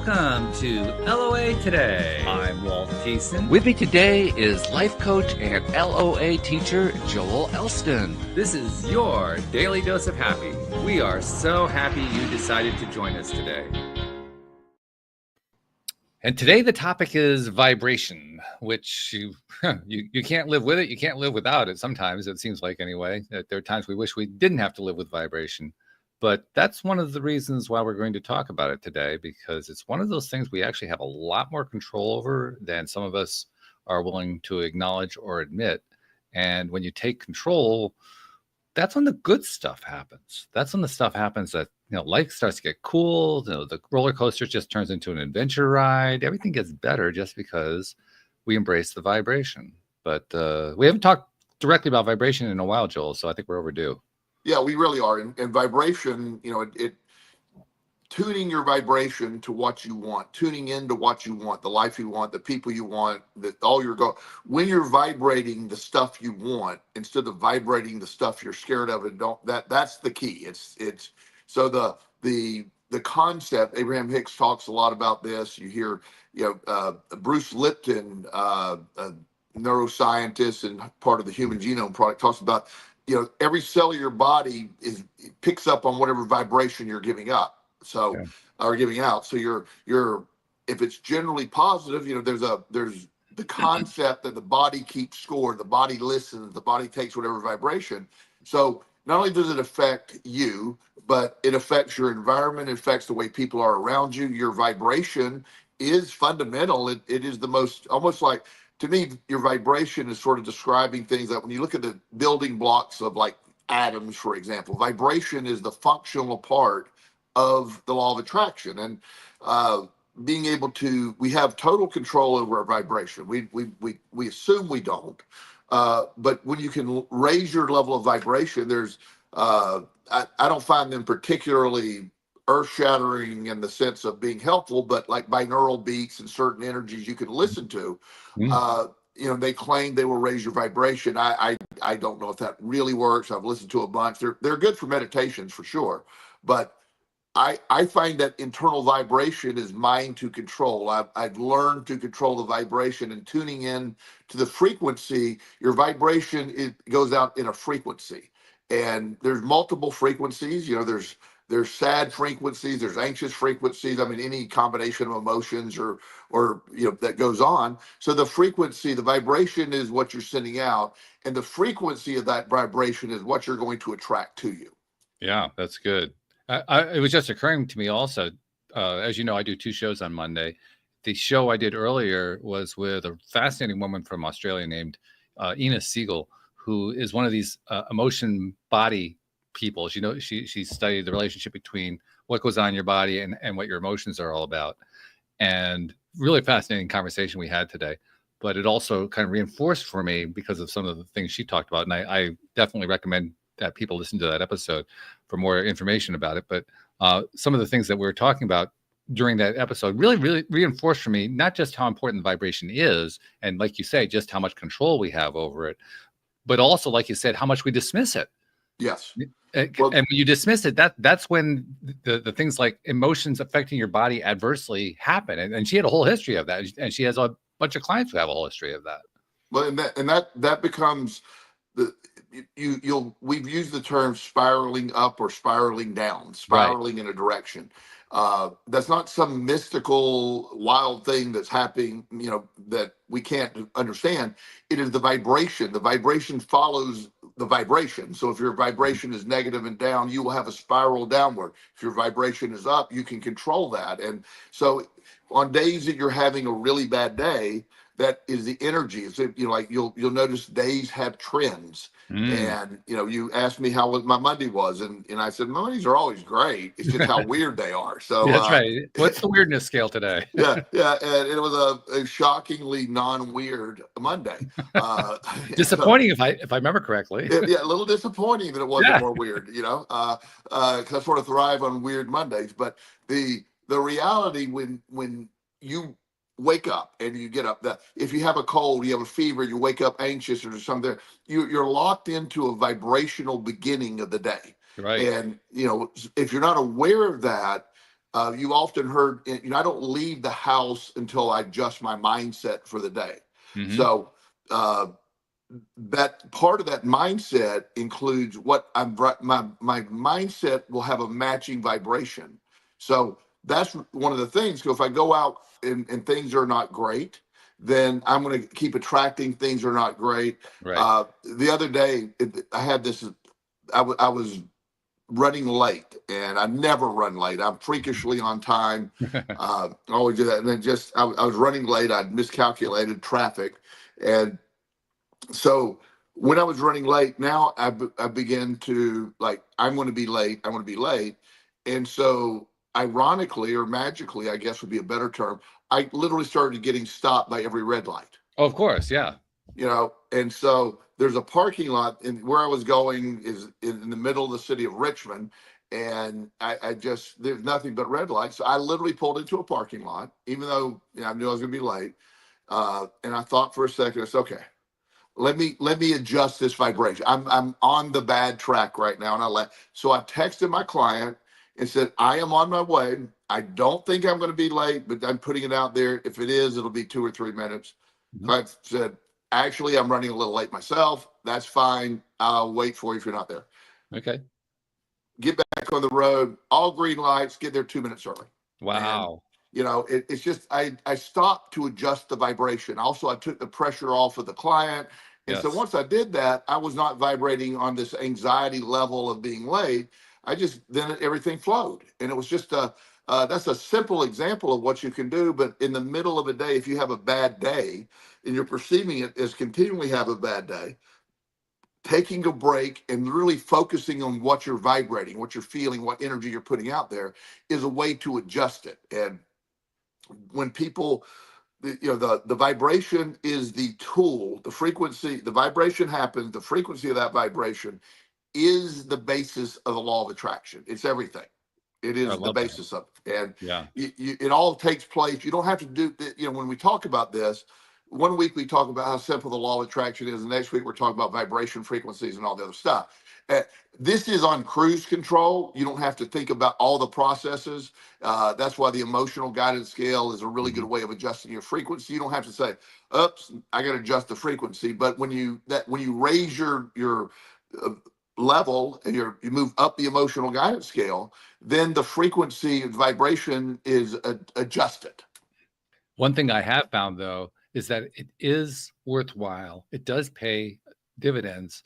Welcome to LOA Today. I'm Walt Thiessen. With me today is life coach and LOA teacher Joel Elston. This is your daily dose of happy. We are so happy you decided to join us today. And today the topic is vibration, which you can't live with it. You can't live without it. Sometimes it seems like anyway. There are times we wish we didn't have to live with vibration. But that's one of the reasons why we're going to talk about it today, because it's one of those things we actually have a lot more control over than some of us are willing to acknowledge or admit. And when you take control, that's when the good stuff happens. That's when the stuff happens that, life starts to get cool. The roller coaster just turns into an adventure ride. Everything gets better just because we embrace the vibration. But we haven't talked directly about vibration in a while, Joel, so I think we're overdue. Yeah, we really are. And vibration, it tuning your vibration to what you want, tuning into what you want, the life you want, the people you want, when you're vibrating the stuff you want instead of vibrating the stuff you're scared of and that's the key. It's so the concept, Abraham Hicks talks a lot about this. You hear, Bruce Lipton, a neuroscientist and part of the Human Genome Project, talks about every cell of your body picks up on whatever vibration you're giving up. So, or giving out. So you're if it's generally positive, there's the concept that the body keeps score, the body listens, the body takes whatever vibration. So not only does it affect you, but it affects your environment, it affects the way people are around you. Your vibration is fundamental. It is the most, almost like, to me, your vibration is sort of describing things that when you look at the building blocks of like atoms, for example, vibration is the functional part of the law of attraction. And being able to, we have total control over our vibration. We assume we don't. But when you can raise your level of vibration, there's, I don't find them particularly earth-shattering in the sense of being helpful, but like binaural beats and certain energies you can listen to, they claim they will raise your vibration. I don't know if that really works. I've listened to a bunch. They're good for meditations for sure, but I find that internal vibration is mine to control. I've learned to control the vibration and tuning in to the frequency. Your vibration, it goes out in a frequency, and there's multiple frequencies. There's sad frequencies, there's anxious frequencies. I mean, any combination of emotions or that goes on. So the frequency, the vibration is what you're sending out, and the frequency of that vibration is what you're going to attract to you. Yeah, that's good. It was just occurring to me also, as you know, I do 2 shows on Monday. The show I did earlier was with a fascinating woman from Australia named Ina Siegel, who is one of these emotion body people. She studied the relationship between what goes on in your body and what your emotions are all about. And really fascinating conversation we had today. But it also kind of reinforced for me because of some of the things she talked about. And I definitely recommend that people listen to that episode for more information about it. But some of the things that we were talking about during that episode really, really reinforced for me, not just how important the vibration is, and like you say, just how much control we have over it, but also, like you said, how much we dismiss it. Yes. And when you dismiss it, that's when the things like emotions affecting your body adversely happen. And she had a whole history of that. And she has a bunch of clients who have a whole history of that. Well, and that becomes we've used the term spiraling up or spiraling down, spiraling in a direction. That's not some mystical wild thing that's happening, that we can't understand. It is the vibration. The vibration follows the vibration. So if your vibration is negative and down, you will have a spiral downward. If your vibration is up, you can control that. And so on days that you're having a really bad day, that is the energy. It's, you'll notice days have trends. And you asked me how my Monday was, and I said my Mondays are always great. It's just how weird they are. So that's right. What's the weirdness scale today? yeah, and it was a shockingly non-weird Monday. Disappointing, if I remember correctly. Yeah, a little disappointing that it wasn't more weird. Because I sort of thrive on weird Mondays. But the reality when you wake up and you get up, if you have a cold, you have a fever, you wake up anxious or something, you're locked into a vibrational beginning of the day. Right. And if you're not aware of that, You often heard, I don't leave the house until I adjust my mindset for the day. Mm-hmm. So that part of that mindset includes what my mindset will have a matching vibration. So that's one of the things. So if I go out and things are not great, then I'm going to keep attracting things that are not great. Right. The other day, I had this. I was running late, and I never run late. I'm freakishly on time. I always do that. And then I was running late. I'd miscalculated traffic, and so when I was running late, now I began to like, I'm going to be late. I want to be late. And so ironically or magically, I guess would be a better term, I literally started getting stopped by every red light, Oh, of course. Yeah. and so there's a parking lot, and where I was going is in the middle of the city of Richmond. And I just, there's nothing but red lights. So I literally pulled into a parking lot, even though I knew I was going to be late. And I thought for a second, it's okay. Let me adjust this vibration. I'm on the bad track right now, and so I texted my client and said, I am on my way. I don't think I'm going to be late, but I'm putting it out there. If it is, it'll be 2 or 3 minutes. Mm-hmm. Client said, actually, I'm running a little late myself. That's fine. I'll wait for you if you're not there. Okay. Get back on the road. All green lights. Get there 2 minutes early. Wow. It's just I stopped to adjust the vibration. Also, I took the pressure off of the client. And so Yes. once I did that, I was not vibrating on this anxiety level of being late. Then everything flowed. And it was just that's a simple example of what you can do. But in the middle of a day, if you have a bad day and you're perceiving it as continually have a bad day, taking a break and really focusing on what you're vibrating, what you're feeling, what energy you're putting out there is a way to adjust it. And when people, the vibration is the tool, the frequency, the vibration happens, the frequency of that vibration is the basis of the law of attraction. It's everything. It I is the love that. basis of it. And Yeah. it all takes place. You don't have to do, when we talk about this, one week we talk about how simple the law of attraction is. The next week we're talking about vibration frequencies and all the other stuff. This is on cruise control. You don't have to think about all the processes. That's why the emotional guidance scale is a really good way of adjusting your frequency. You don't have to say, "Oops, I got to adjust the frequency." But when you raise your level and you move up the emotional guidance scale, then the frequency vibration is adjusted. One thing I have found, though, is that it is worthwhile. It does pay dividends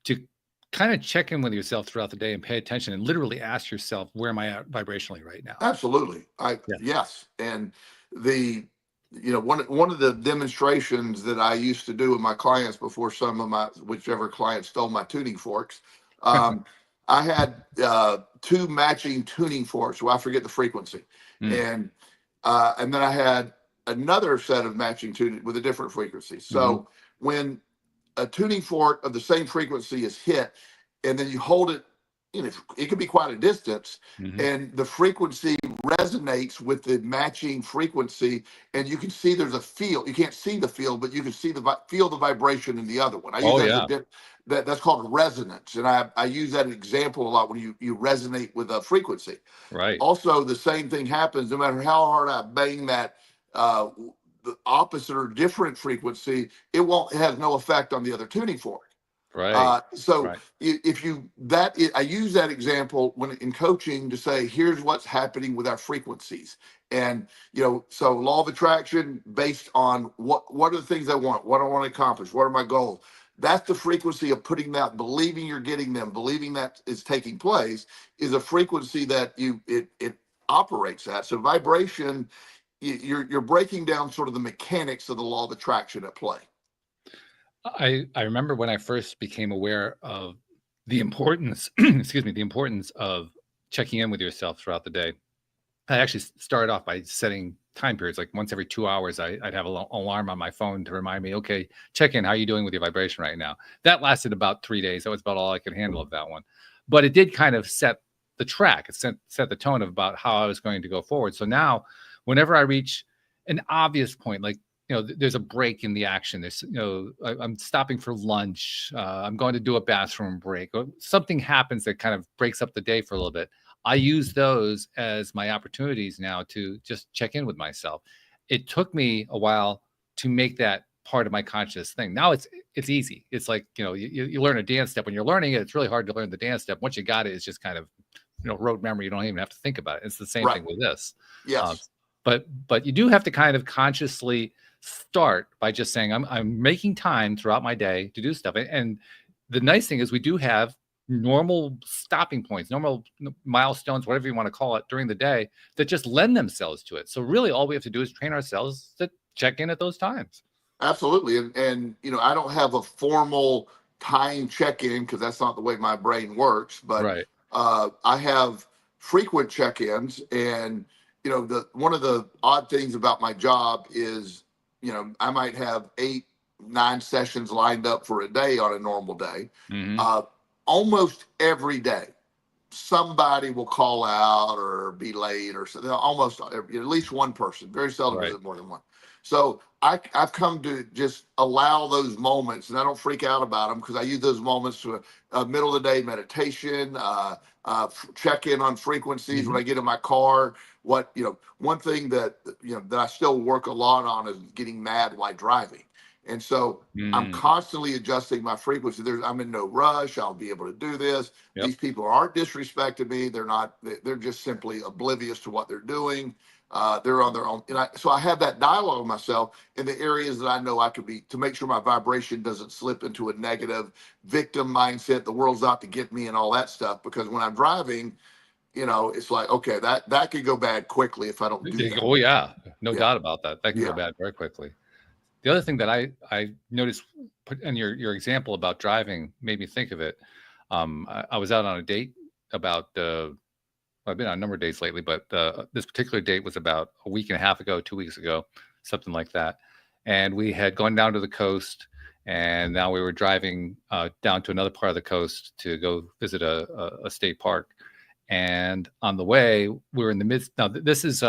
to kind of check in with yourself throughout the day and pay attention and literally ask yourself, where am I at vibrationally right now? Absolutely. Yeah. Yes. And one of the demonstrations that I used to do with my clients before whichever client stole my tuning forks, I had two matching tuning forks. Well, I forget the frequency. Mm. And then I had another set of matching tuning with a different frequency. So when a tuning fork of the same frequency is hit, and then you hold it, it could be quite a distance, and the frequency resonates with the matching frequency, and you can see there's a field. You can't see the field, but you can see feel the vibration in the other one. I use that as that's called resonance, and I use that example a lot when you resonate with a frequency. Right. Also, the same thing happens no matter how hard I bang that the opposite or different frequency. It has no effect on the other tuning fork. Right. Right. I use that example when in coaching to say, here's what's happening with our frequencies. And, so law of attraction based on what are the things I want, what I want to accomplish, what are my goals. That's the frequency of putting that, believing you're getting them, believing that is taking place is a frequency that it operates at. So vibration, you're breaking down sort of the mechanics of the law of attraction at play. I remember when I first became aware of the importance, the importance of checking in with yourself throughout the day. I actually started off by setting time periods, like once every 2 hours, I'd have an alarm on my phone to remind me, okay, check in. How are you doing with your vibration right now? That lasted about 3 days. That was about all I could handle of that one. But it did kind of set the track. It set the tone of about how I was going to go forward. So now, whenever I reach an obvious point, like, there's a break in the action. There's, I'm stopping for lunch. I'm going to do a bathroom break. Or something happens that kind of breaks up the day for a little bit. I use those as my opportunities now to just check in with myself. It took me a while to make that part of my conscious thing. Now it's easy. It's like, you learn a dance step. When you're learning it, it's really hard to learn the dance step. Once you got it, it's just kind of, rote memory. You don't even have to think about it. It's the same Right. thing with this. Uh, Yes. but you do have to kind of consciously start by just saying, I'm making time throughout my day to do stuff. And the nice thing is we do have normal stopping points, normal milestones, whatever you want to call it, during the day that just lend themselves to it. So really all we have to do is train ourselves to check in at those times. Absolutely. And I don't have a formal time check-in because that's not the way my brain works, but Right. I have frequent check-ins. And the one of the odd things about my job is, I might have 8, 9 sessions lined up for a day on a normal day. Hmm. uh, Almost every day somebody will call out or be late or something. Almost at least one person. Very seldom is Right. it more than one. So I've come to just allow those moments, and I don't freak out about them because I use those moments to middle of the day meditation, check in on frequencies when Hmm. I get in my car. One thing that that I still work a lot on is getting mad while driving, and so I'm Mm. constantly adjusting my frequency. I'm in no rush. I'll be able to do this. Yep. These people aren't disrespecting me. They're not. They're just simply oblivious to what they're doing. They're on their own. So I have that dialogue with myself in the areas that I know I could be, to make sure my vibration doesn't slip into a negative victim mindset. The world's out to get me and all that stuff. Because when I'm driving, it's like, okay, that could go bad quickly if I don't do that. Oh yeah, no Yeah. doubt about that. That can go Yeah. bad very quickly. The other thing that I noticed, and your example about driving made me think of it. I was out on a date about I've been on a number of dates lately, but this particular date was about a week and a half ago, 2 weeks ago, something like that. And we had gone down to the coast, and now we were driving down to another part of the coast to go visit a state park. And on the way, we were in the midst. Now, this is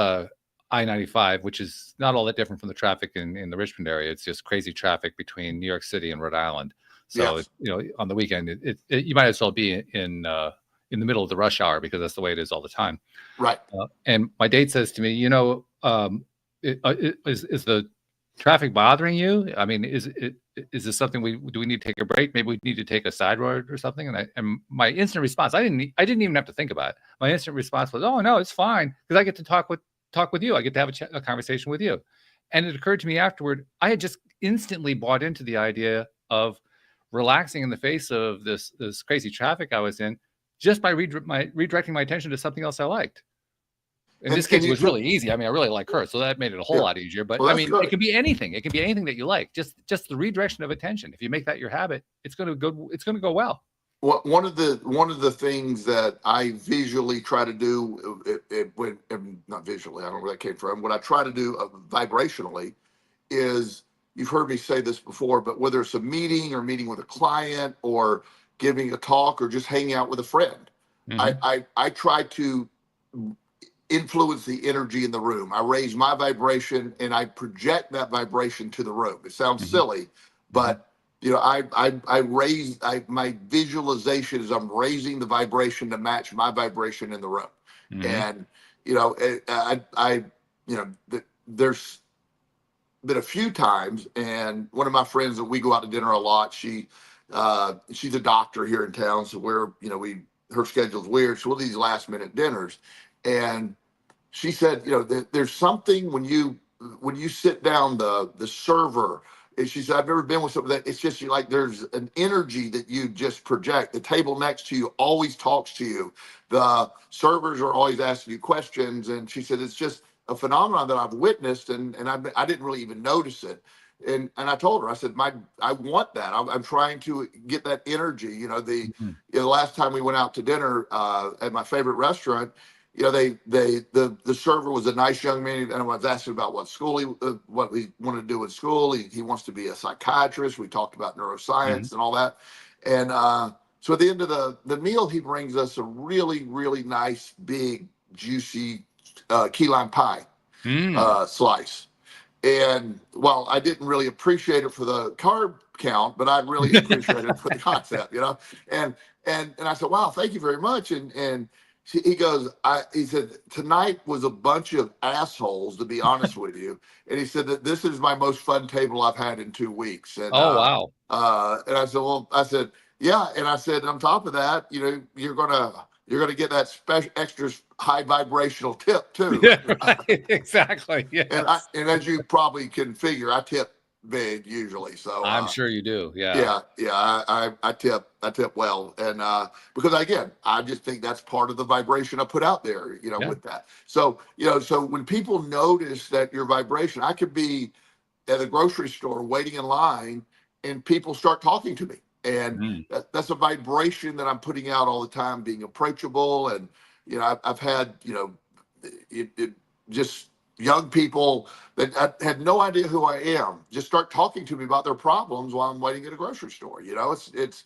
I-95, which is not all that different from the traffic in the Richmond area. It's just crazy traffic between New York City and Rhode Island. So, Yes. on the weekend, you might as well be in the middle of the rush hour because that's the way it is all the time. Right. And my date says to me, is the traffic bothering you? I mean, is this something do we need to take a break? Maybe we need to take a side road or something. And my instant response, I didn't even have to think about it. My instant response was, oh no, it's fine because I get to talk with you. I get to have a conversation with you. And it occurred to me afterward, I had just instantly bought into the idea of relaxing in the face of this crazy traffic I was in, just by redirecting my attention to something else I liked. In this case, And it you was took. really easy. I mean, I really like her, so that made it a whole Yeah. lot easier. But Well, I that's mean, it good. can be anything. It can be anything that you like. Just the redirection of attention. If you make that your habit, it's going to go. It's going to go well. One of the things that I visually try to do, when not visually, I don't know where that came from. What I try to do vibrationally is, you've heard me say this before, but whether it's a meeting or meeting with a client or giving a talk or just hanging out with a friend, Hmm. I try to influence the energy in the room. I raise my vibration and I project that vibration to the room. It sounds Hmm. silly, Hmm. but my visualization is I'm raising the vibration to match my vibration in the room. Hmm. And there's been a few times, and one of my friends that we go out to dinner a lot, she's a doctor here in town, so her schedule's weird, so we'll do these last minute dinners. And she said, there's something when you sit down, the server. And she said, I've never been with something that it's just like there's an energy that you just project. The table next to you always talks to you. The servers are always asking you questions. And she said, it's just a phenomenon that I've witnessed, and I didn't really even notice it. And I told her, I said, I want that. I'm trying to get that energy. The last time we went out to dinner at my favorite restaurant, the server was a nice young man, and I was asking about what he wanted to do in school. He wants to be a psychiatrist. We talked about Hmm. neuroscience and all that. And so at the end of the meal, he brings us a really, really nice, big, juicy key lime pie Hmm. slice. And while I didn't really appreciate it for the carb count, but I really appreciated it for the concept. And I said, wow, thank you very much. And he goes, he said, tonight was a bunch of assholes, to be honest with you. And he said that this is my most fun table I've had in 2 weeks. Oh, wow. And I said, well, I said, yeah. And I said, on top of that, you're gonna get that special extra high vibrational tip too. Yeah, right. Exactly. Yes. And as you probably can figure, I tip big usually. So I'm sure you do. Yeah. yeah, I tip well, and because again, I just think that's part of the vibration I put out there, Yeah. with that. So so when people notice that your vibration, I could be at a grocery store waiting in line, and people start talking to me, and Mm. that's a vibration that I'm putting out all the time, being approachable, and I've had it just young people that I had no idea who I am just start talking to me about their problems while I'm waiting at a grocery store. It's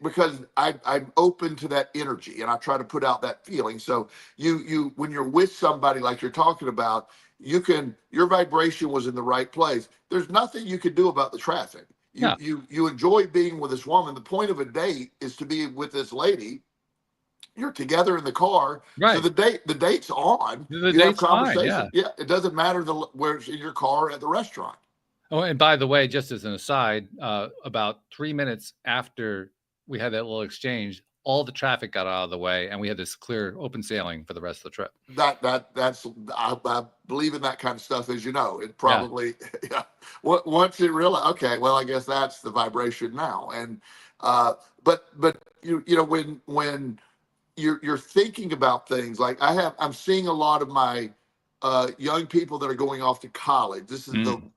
because I'm open to that energy, and I try to put out that feeling. So you when you're with somebody like you're talking about, your vibration was in the right place. There's nothing you could do about the traffic. Yeah. You enjoy being with this woman. The point of a date is to be with this lady. You're together in the car, so Right. the date's on. The You have date's fine. conversation. Yeah. Yeah, it doesn't matter where it's in your car at the restaurant. Oh, and by the way, just as an aside, about 3 minutes after we had that little exchange, all the traffic got out of the way, and we had this clear open sailing for the rest of the trip. That's I believe in that kind of stuff, as you know. It Yeah. probably yeah. Once you realize, okay, well, I guess that's the vibration now. And but when you're thinking about things like I'm seeing a lot of my young people that are going off to college. Mm.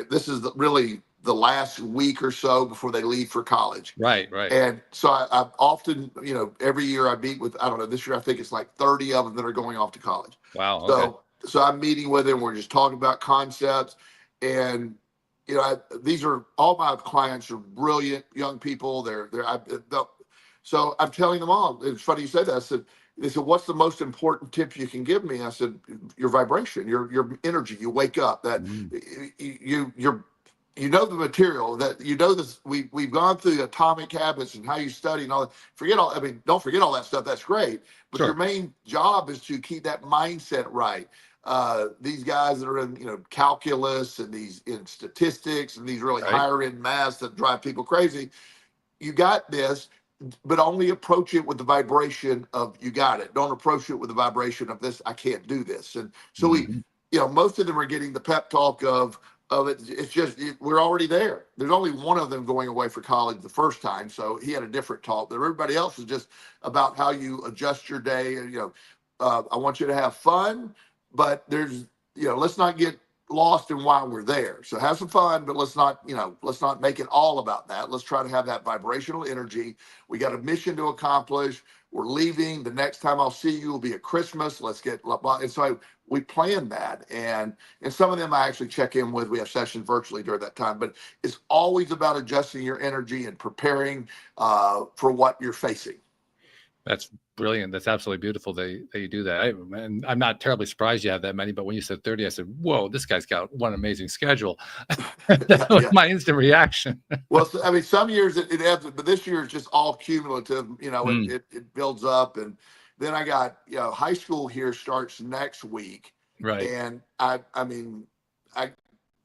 This is really the last week or so before they leave for college. Right. Right. And so I often, every year I meet with, I don't know, this year I think it's like 30 of them that are going off to college. Wow. Okay. So I'm meeting with them. We're just talking about concepts, and these are all my clients are brilliant young people. So I'm telling them all. It's funny you said that. I said, they said, "What's the most important tip you can give me?" I said, "Your vibration, your energy. You wake up. That Mm. the material that this. We've gone through atomic habits and how you study and all that. Don't forget all that stuff. That's great. But your Sure. main job is to keep that mindset right. These guys that are in calculus and these in statistics and these really Right. higher end maths that drive people crazy. You got this, but only approach it with the vibration of you got it. Don't approach it with the vibration of this. I can't do this." And so Mhm. most of them are getting the pep talk of it. It's just we're already there. There's only one of them going away for college the first time, so he had a different talk. But everybody else is just about how you adjust your day. I want you to have fun, but let's not get lost in why we're there. So have some fun, but let's not make it all about that. Let's try to have that vibrational energy. We got a mission to accomplish. We're leaving. The next time I'll see you will be at Christmas. Let's get, and so we plan that. And some of them I actually check in with. We have sessions virtually during that time, but it's always about adjusting your energy and preparing for what you're facing. That's brilliant. That's absolutely beautiful that you do that. And I'm not terribly surprised you have that many, but when you said 30, I said, whoa, this guy's got one amazing schedule. That was my instant reaction. Well, some years it ebbs, but this year is just all cumulative. Mm. It builds up, and then I got high school here starts next week, Right. and I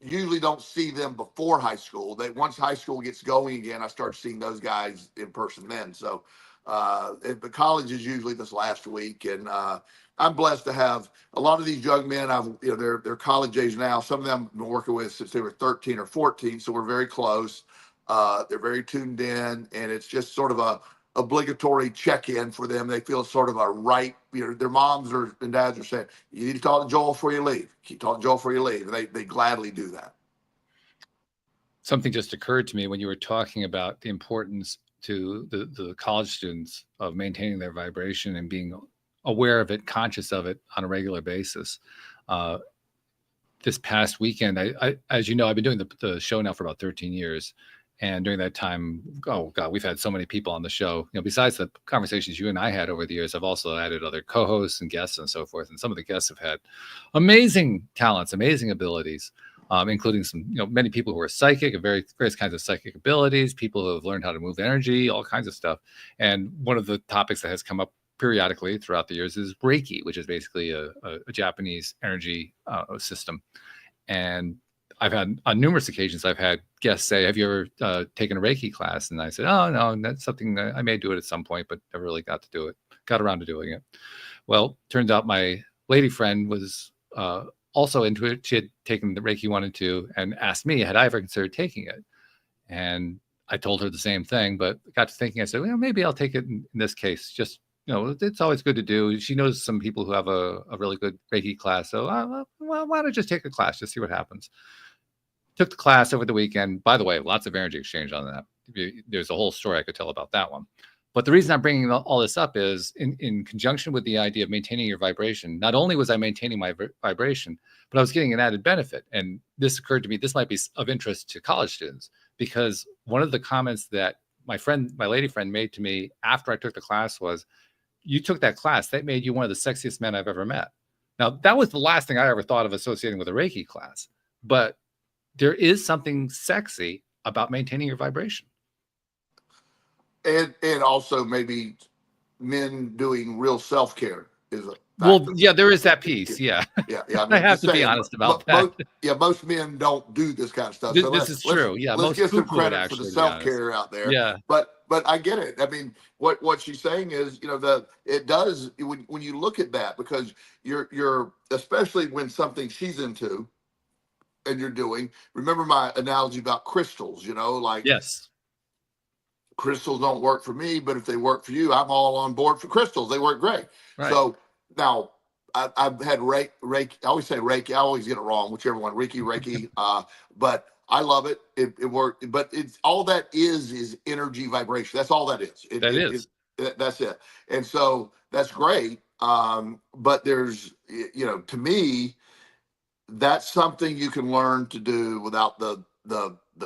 usually don't see them before high school. Once high school gets going again, I start seeing those guys in person then. So, the college is usually this last week, and I'm blessed to have a lot of these young men. They're college age now. Some of them I've been working with since they were 13 or 14, so we're very close. They're very tuned in, and it's just sort of a obligatory check-in for them. They feel sort of a right. Their moms and dads are saying, "You need to talk to Joel before you leave. Keep talking to Joel before you leave." And they gladly do that. Something just occurred to me when you were talking about the importance to the college students of maintaining their vibration and being aware of it, conscious of it on a regular basis. This past weekend, I as you know, I've been doing the show now for about 13 years. And during that time, oh God, we've had so many people on the show. Besides the conversations you and I had over the years, I've also added other co-hosts and guests and so forth. And some of the guests have had amazing talents, amazing abilities, including some, many people who are psychic, various kinds of psychic abilities, people who have learned how to move energy, all kinds of stuff. And one of the topics that has come up periodically throughout the years is Reiki, which is basically a Japanese energy system. And I've had on numerous occasions, I've had guests say, "Have you ever taken a Reiki class?" And I said, "Oh no, that's something that I may do it at some point, but never really got around to doing it." Well, turns out my lady friend was also into it. She had taken the Reiki 1 and 2 and asked me, had I ever considered taking it? And I told her the same thing, but got to thinking, I said, well, maybe I'll take it in this case. Just, it's always good to do. She knows some people who have a really good Reiki class. So, well, why don't I just take a class, just see what happens? Took the class over the weekend. By the way, lots of energy exchange on that. There's a whole story I could tell about that one. But the reason I'm bringing all this up is in conjunction with the idea of maintaining your vibration. Not only was I maintaining my vibration, but I was getting an added benefit. And this occurred to me, this might be of interest to college students, because one of the comments that my lady friend made to me after I took the class was, "You took that class, that made you one of the sexiest men I've ever met." Now, that was the last thing I ever thought of associating with a Reiki class. But there is something sexy about maintaining your vibration. And also maybe men doing real self-care is a Well, factor. yeah, there is that piece. Yeah. Yeah. I I mean, have just to be saying, honest about that. most men don't do this kind of stuff. This, So this is true. Yeah, let's most get some people would credit for the actually, to be honest. self-care out there. Yeah, But I get it. I mean, what she's saying is, it does when you look at that, because you're especially when something she's into and you're doing. Remember my analogy about crystals, like yes, crystals don't work for me, but if they work for you, I'm all on board for crystals. They work great. right. So now I've had Reiki. I always say Reiki. I always get it wrong, whichever one, Reiki. But I love it. It worked. But it's all that is energy vibration. That's all that is. That is. That's it. And so that's great. But there's, to me, that's something you can learn to do without the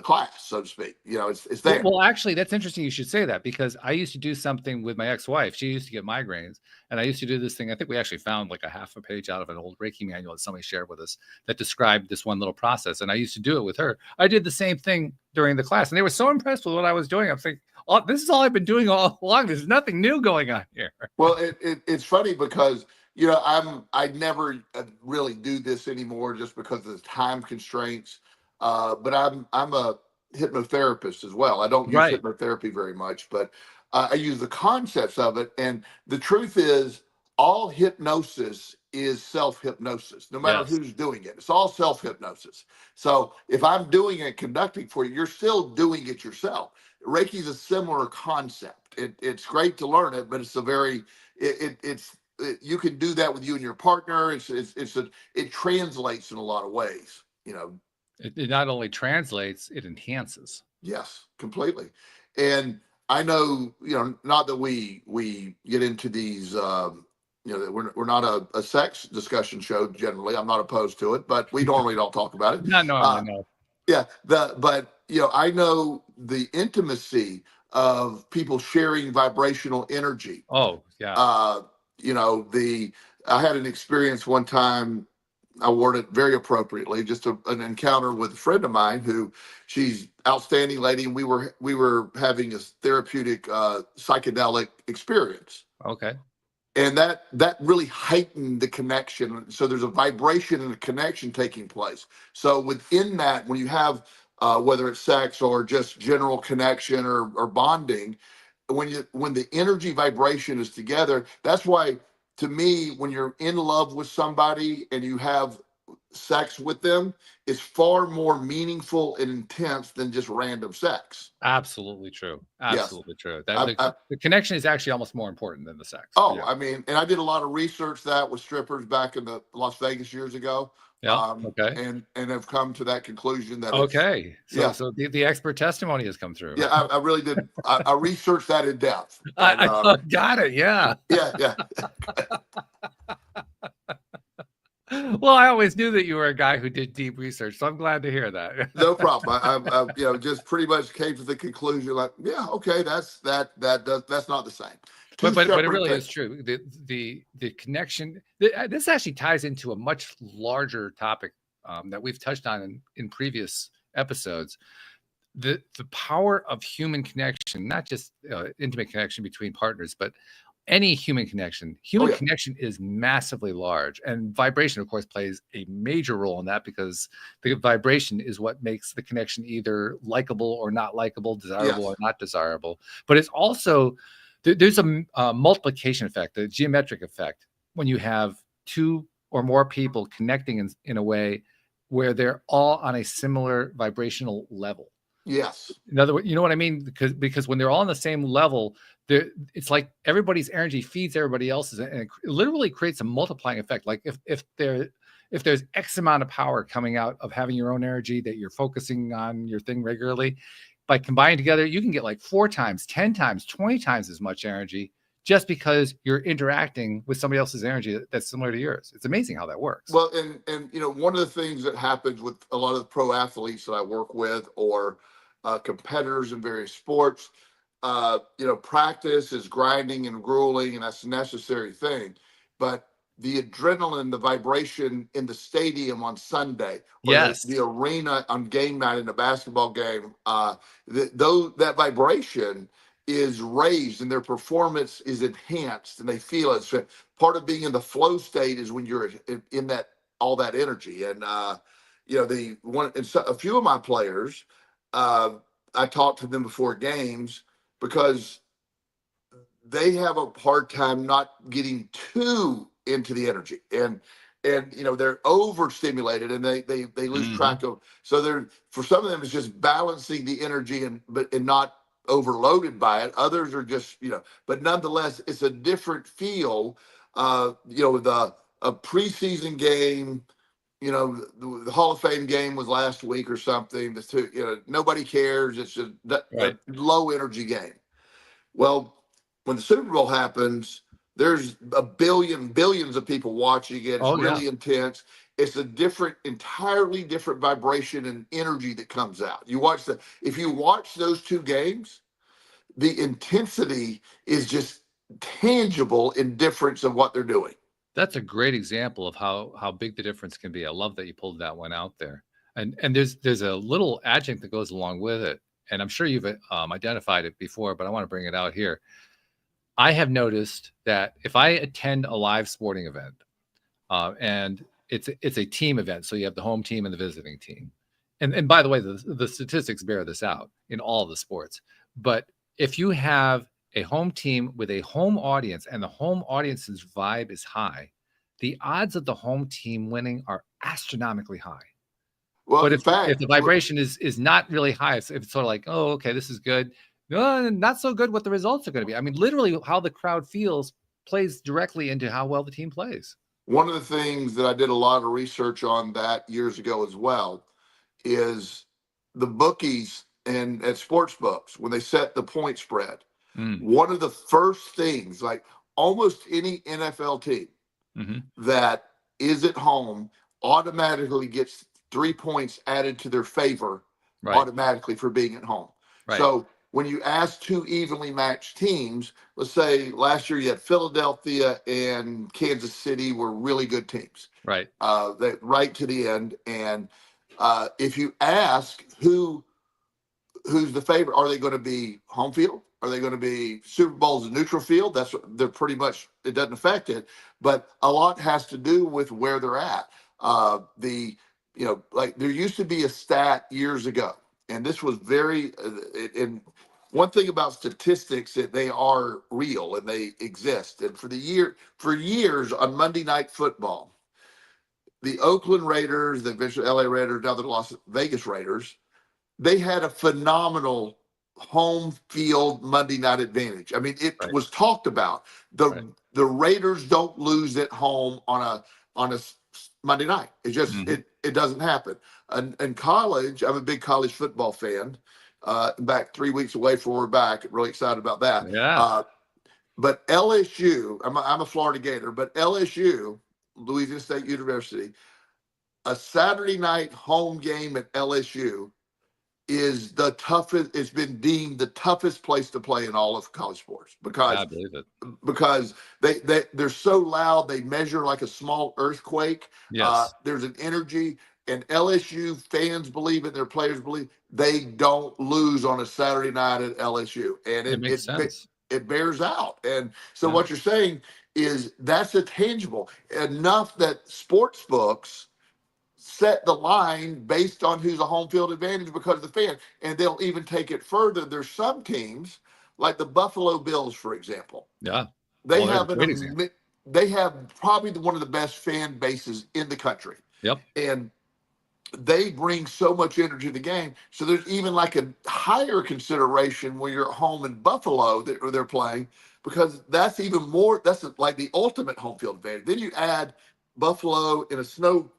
class, so to speak. It's there. Well, actually, that's interesting you should say that, because I used to do something with my ex-wife. She used to get migraines, and I used to do this thing. I think we actually found like a half a page out of an old Reiki manual that somebody shared with us that described this one little process, and I used to do it with her. I did the same thing during the class, and they were so impressed with what I was doing. I'm thinking, oh, this is all I've been doing all along. There's nothing new going on here. Well, it's funny because I never really do this anymore just because of the time constraints. But I'm a hypnotherapist as well. I don't use Right. hypnotherapy very much, but I use the concepts of it. And the truth is, all hypnosis is self-hypnosis, no matter Yes. who's doing it. It's all self-hypnosis. So if I'm doing it, conducting for you, you're still doing it yourself. Reiki is a similar concept. It's great to learn it, but it's a very you can do that with you and your partner. It translates in a lot of ways. It not only translates, it enhances. Yes, completely. And I know, not that we get into these, that we're not a sex discussion show generally. I'm not opposed to it, but we normally don't talk about it. Not normally, no. Yeah, but I know the intimacy of people sharing vibrational energy. Oh, yeah. I had an experience one time. I word it very appropriately. Just an encounter with a friend of mine who, she's outstanding lady, and we were having a therapeutic psychedelic experience. Okay. And that really heightened the connection. So there's a vibration and a connection taking place. So within that, when you have whether it's sex or just general connection or bonding, when the energy vibration is together, that's why, to me, when you're in love with somebody and you have sex with them, it's far more meaningful and intense than just random sex. Absolutely true. Absolutely true. The connection is actually almost more important than the sex. Oh, yeah. I mean, and I did a lot of research that with strippers back in the Las Vegas years ago. Yeah. Okay. And have come to that conclusion that okay. So the expert testimony has come through. Yeah, I really did. I researched that in depth. And, I got it. Yeah. Yeah. Well, I always knew that you were a guy who did deep research, so I'm glad to hear that. No problem. I just pretty much came to the conclusion, like, yeah, okay, that's not the same. But it really is true. The connection. This actually ties into a much larger topic that we've touched on in previous episodes. The power of human connection, not just intimate connection between partners, but any human connection. Oh, Human yeah. connection is massively large, and vibration, of course, plays a major role in that, because the vibration is what makes the connection either likable or not likable, desirable or Yes. not desirable. But it's also there's a multiplication effect, a geometric effect, when you have two or more people connecting in a way where they're all on a similar vibrational level. Yes. In other words, you know what I mean? Because when they're all on the same level, it's like everybody's energy feeds everybody else's, and it literally creates a multiplying effect. Like if there's X amount of power coming out of having your own energy that you're focusing on your thing regularly, by combining together, you can get like 4 times, 10 times, 20 times as much energy, just because you're interacting with somebody else's energy that's similar to yours. It's amazing how that works. Well, and one of the things that happens with a lot of the pro athletes that I work with, or competitors in various sports, practice is grinding and grueling, and that's a necessary thing. But the adrenaline, the vibration in the stadium on Sunday, or Yes. the arena on game night in a basketball game, that vibration is raised and their performance is enhanced and they feel it. So part of being in the flow state is when you're in that all that energy. And a few of my players, I talk to them before games because they have a hard time not getting too into the energy, and they're overstimulated and they lose track of. So they're, for some of them, it's just balancing the energy and not overloaded by it. Others are just, but nonetheless it's a different feel. A preseason game, the Hall of Fame game was last week or something. Nobody cares. It's a Right. low energy game. Well, when the Super Bowl happens, there's billions of people watching it. It's Oh, yeah. really intense. It's a entirely different vibration and energy that comes out. If you watch those two games, the intensity is just tangible in difference of what they're doing. That's a great example of how big the difference can be. I love that you pulled that one out there. And there's a little adjunct that goes along with it, and I'm sure you've identified it before, but I want to bring it out here. I have noticed that if I attend a live sporting event, and it's a team event, so you have the home team and the visiting team, and by the way, the statistics bear this out in all the sports. But if you have a home team with a home audience and the home audience's vibe is high, the odds of the home team winning are astronomically high. Well, But in fact, if the vibration is not really high, if it's sort of like, oh, okay, this is good, no, not so good what the results are going to be. I mean, literally how the crowd feels plays directly into how well the team plays. one of the things that I did a lot of research on that years ago as well is the bookies and at sports books, when they set the point spread, one of the first things, like almost any NFL team that is at home, automatically gets 3 points added to their favor automatically for being at home. Right. So when you ask two evenly matched teams, let's say last year you had Philadelphia and Kansas City were really good teams, Right. right to the end. And if you ask who's the favorite, are they going to be home field? Are they going to be Super Bowl's a neutral field? They're pretty much, it doesn't affect it, but a lot has to do with where they're at. Like there used to be a stat years ago, and this was and one thing about statistics, that they are real and they exist. And for years on Monday Night Football, the Oakland Raiders, the eventually LA Raiders, now the Las Vegas Raiders, they had a phenomenal home field Monday night advantage. I mean, it was talked about. The Raiders don't lose at home on a Monday night. It just it doesn't happen. And in college, I'm a big college football fan. Back 3 weeks away from we're back. Really excited about that. Yeah. But LSU, I'm a Florida Gator, but LSU, Louisiana State University, a Saturday night home game at LSU is the toughest. It's been deemed the toughest place to play in all of college sports because I believe it. Because they're so loud. They measure like a small earthquake. Yes. There's an energy, and LSU fans believe it. Their players believe they don't lose on a Saturday night at LSU, and It makes sense. it bears out. And so Yeah. what you're saying is that's a tangible enough that sports books set the line based on who's a home field advantage because of the fan. And they'll even take it further. There's some teams like the Buffalo Bills, for example. Yeah. They Oh, they're a have great example. they have probably one of the best fan bases in the country. Yep. And they bring so much energy to the game. So there's even like a higher consideration when you're at home in Buffalo that they're playing, because that's even more, that's like the ultimate home field advantage. Then you add Buffalo in a snow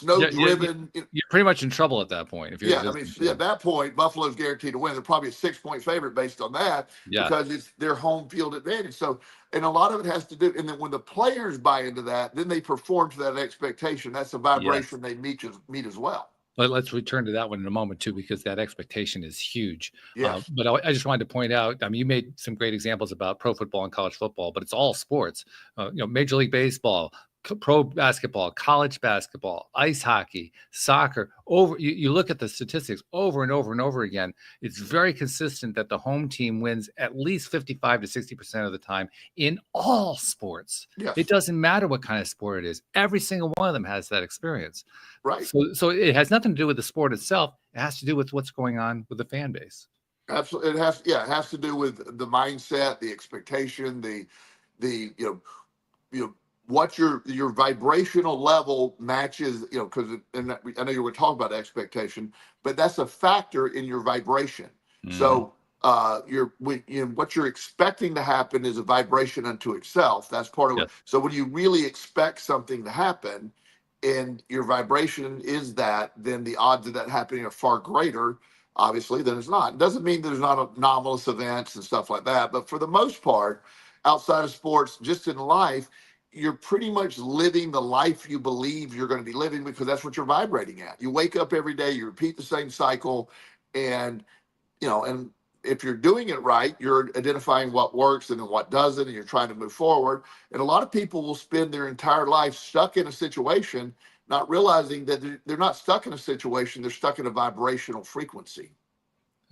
Yeah, driven. you're pretty much in trouble at that point if you're Yeah, I mean, at that point, Buffalo's guaranteed to win. They're probably a 6-point favorite based on that Yeah. because it's their home field advantage. So, and a lot of it has to do, and then when the players buy into that, then they perform to that expectation. That's a vibration they meet as well. Let's return to that one in a moment too, because that expectation is huge. Yes. But I just wanted to point out, I mean, you made some great examples about pro football and college football, but it's all sports. Major League Baseball, pro basketball, college basketball, ice hockey, soccer. You look at the statistics over and over and over again. It's very consistent that the home team wins at least 55 to 60% of the time in all sports. Yes. It doesn't matter what kind of sport it is. Every single one of them has that experience. Right. So it has nothing to do with the sport itself. It has to do with what's going on with the fan base. Absolutely. It has to do with the mindset, the expectation, the what your vibrational level matches, because and I know you were talking about expectation, but that's a factor in your vibration. Mm. So what you're expecting to happen is a vibration unto itself. That's part of it. So when you really expect something to happen and your vibration is that, then the odds of that happening are far greater, obviously, than it's not. It doesn't mean there's not anomalous events and stuff like that, but for the most part, outside of sports, just in life, you're pretty much living the life you believe you're going to be living, because that's what you're vibrating at. You wake up every day, you repeat the same cycle, and and if you're doing it right, you're identifying what works and then what doesn't, and you're trying to move forward. And a lot of people will spend their entire life stuck in a situation, not realizing that they're not stuck in a situation, they're stuck in a vibrational frequency.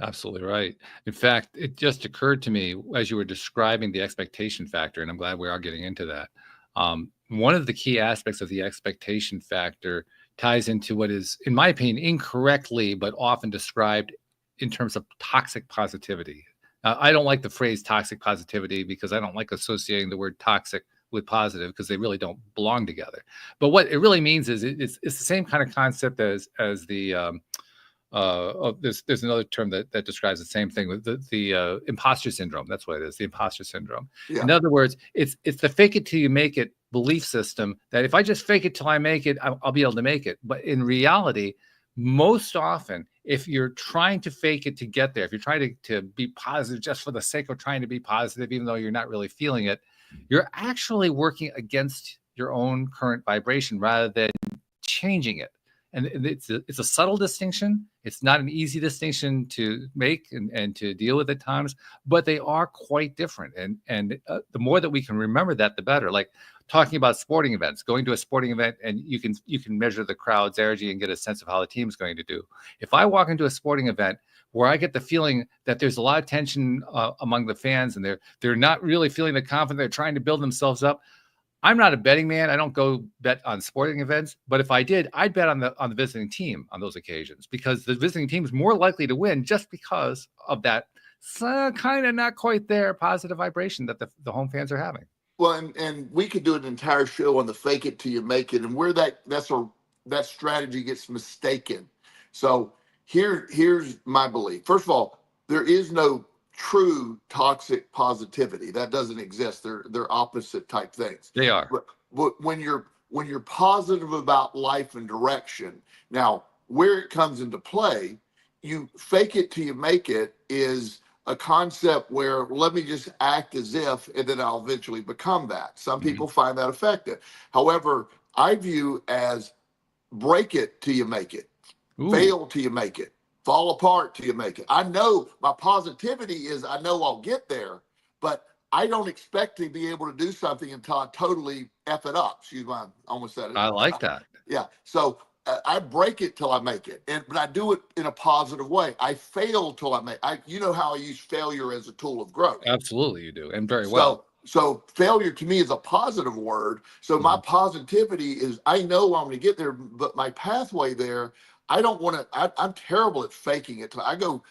Absolutely right. In fact, it just occurred to me as you were describing the expectation factor, and I'm glad we are getting into that. One of the key aspects of the expectation factor ties into what is, in my opinion, incorrectly, but often described in terms of toxic positivity. I don't like the phrase toxic positivity because I don't like associating the word toxic with positive, because they really don't belong together. But what it really means is it's the same kind of concept as the there's another term that describes the same thing with the imposter syndrome. That's what it is, the imposter syndrome. Yeah. In other words, it's the fake it till you make it belief system, that if I just fake it till I make it, I'll be able to make it. But in reality, most often, if you're trying to fake it to get there, if you're trying to be positive just for the sake of trying to be positive, even though you're not really feeling it, you're actually working against your own current vibration rather than changing it. And it's a subtle distinction. It's not an easy distinction to make and to deal with at times, but they are quite different. And the more that we can remember that, the better. Like talking about sporting events, going to a sporting event, and you can measure the crowd's energy and get a sense of how the team's going to do. If I walk into a sporting event where I get the feeling that there's a lot of tension among the fans, and they're not really feeling the confidence, they're trying to build themselves up, I'm not a betting man. I don't go bet on sporting events, but if I did, I'd bet on the visiting team on those occasions, because the visiting team is more likely to win just because of that kind of not quite there positive vibration that the home fans are having. Well, and we could do an entire show on the fake it till you make it, and where that strategy gets mistaken. So here's my belief. First of all, there is no true toxic positivity. That doesn't exist. They're opposite type things. They are. But when you're positive about life and direction, now where it comes into play, you fake it till you make it is a concept where let me just act as if, and then I'll eventually become that. Some people find that effective. However, I view as break it till you make it. Ooh. Fail till you make it. Fall apart till you make it. I know my positivity is I know I'll get there, but I don't expect to be able to do something until I totally F it up. Excuse me, I almost said it. I like that. Yeah. So I break it till I make it, but I do it in a positive way. I fail till I make. You know how I use failure as a tool of growth. Absolutely, you do, and very well. So failure to me is a positive word. So my positivity is, I know I'm going to get there, but my pathway there, I don't want to. I'm terrible at faking it. I go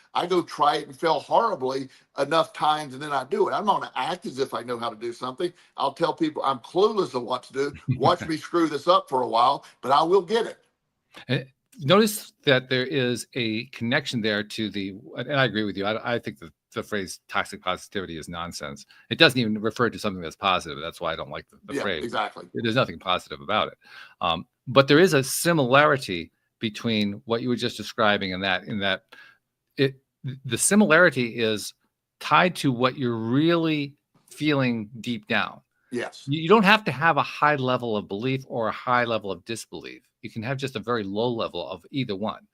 try it and fail horribly enough times, and then I do it. I'm not going to act as if I know how to do something. I'll tell people I'm clueless on what to do. Watch me screw this up for a while, but I will get it. And notice that there is a connection there to and I agree with you. I think the phrase toxic positivity is nonsense. It doesn't even refer to something that's positive. That's why I don't like the phrase. Exactly. There's nothing positive about it. But there is a similarity between what you were just describing and that the similarity is tied to what you're really feeling deep down. Yes. You don't have to have a high level of belief or a high level of disbelief. You can have just a very low level of either one.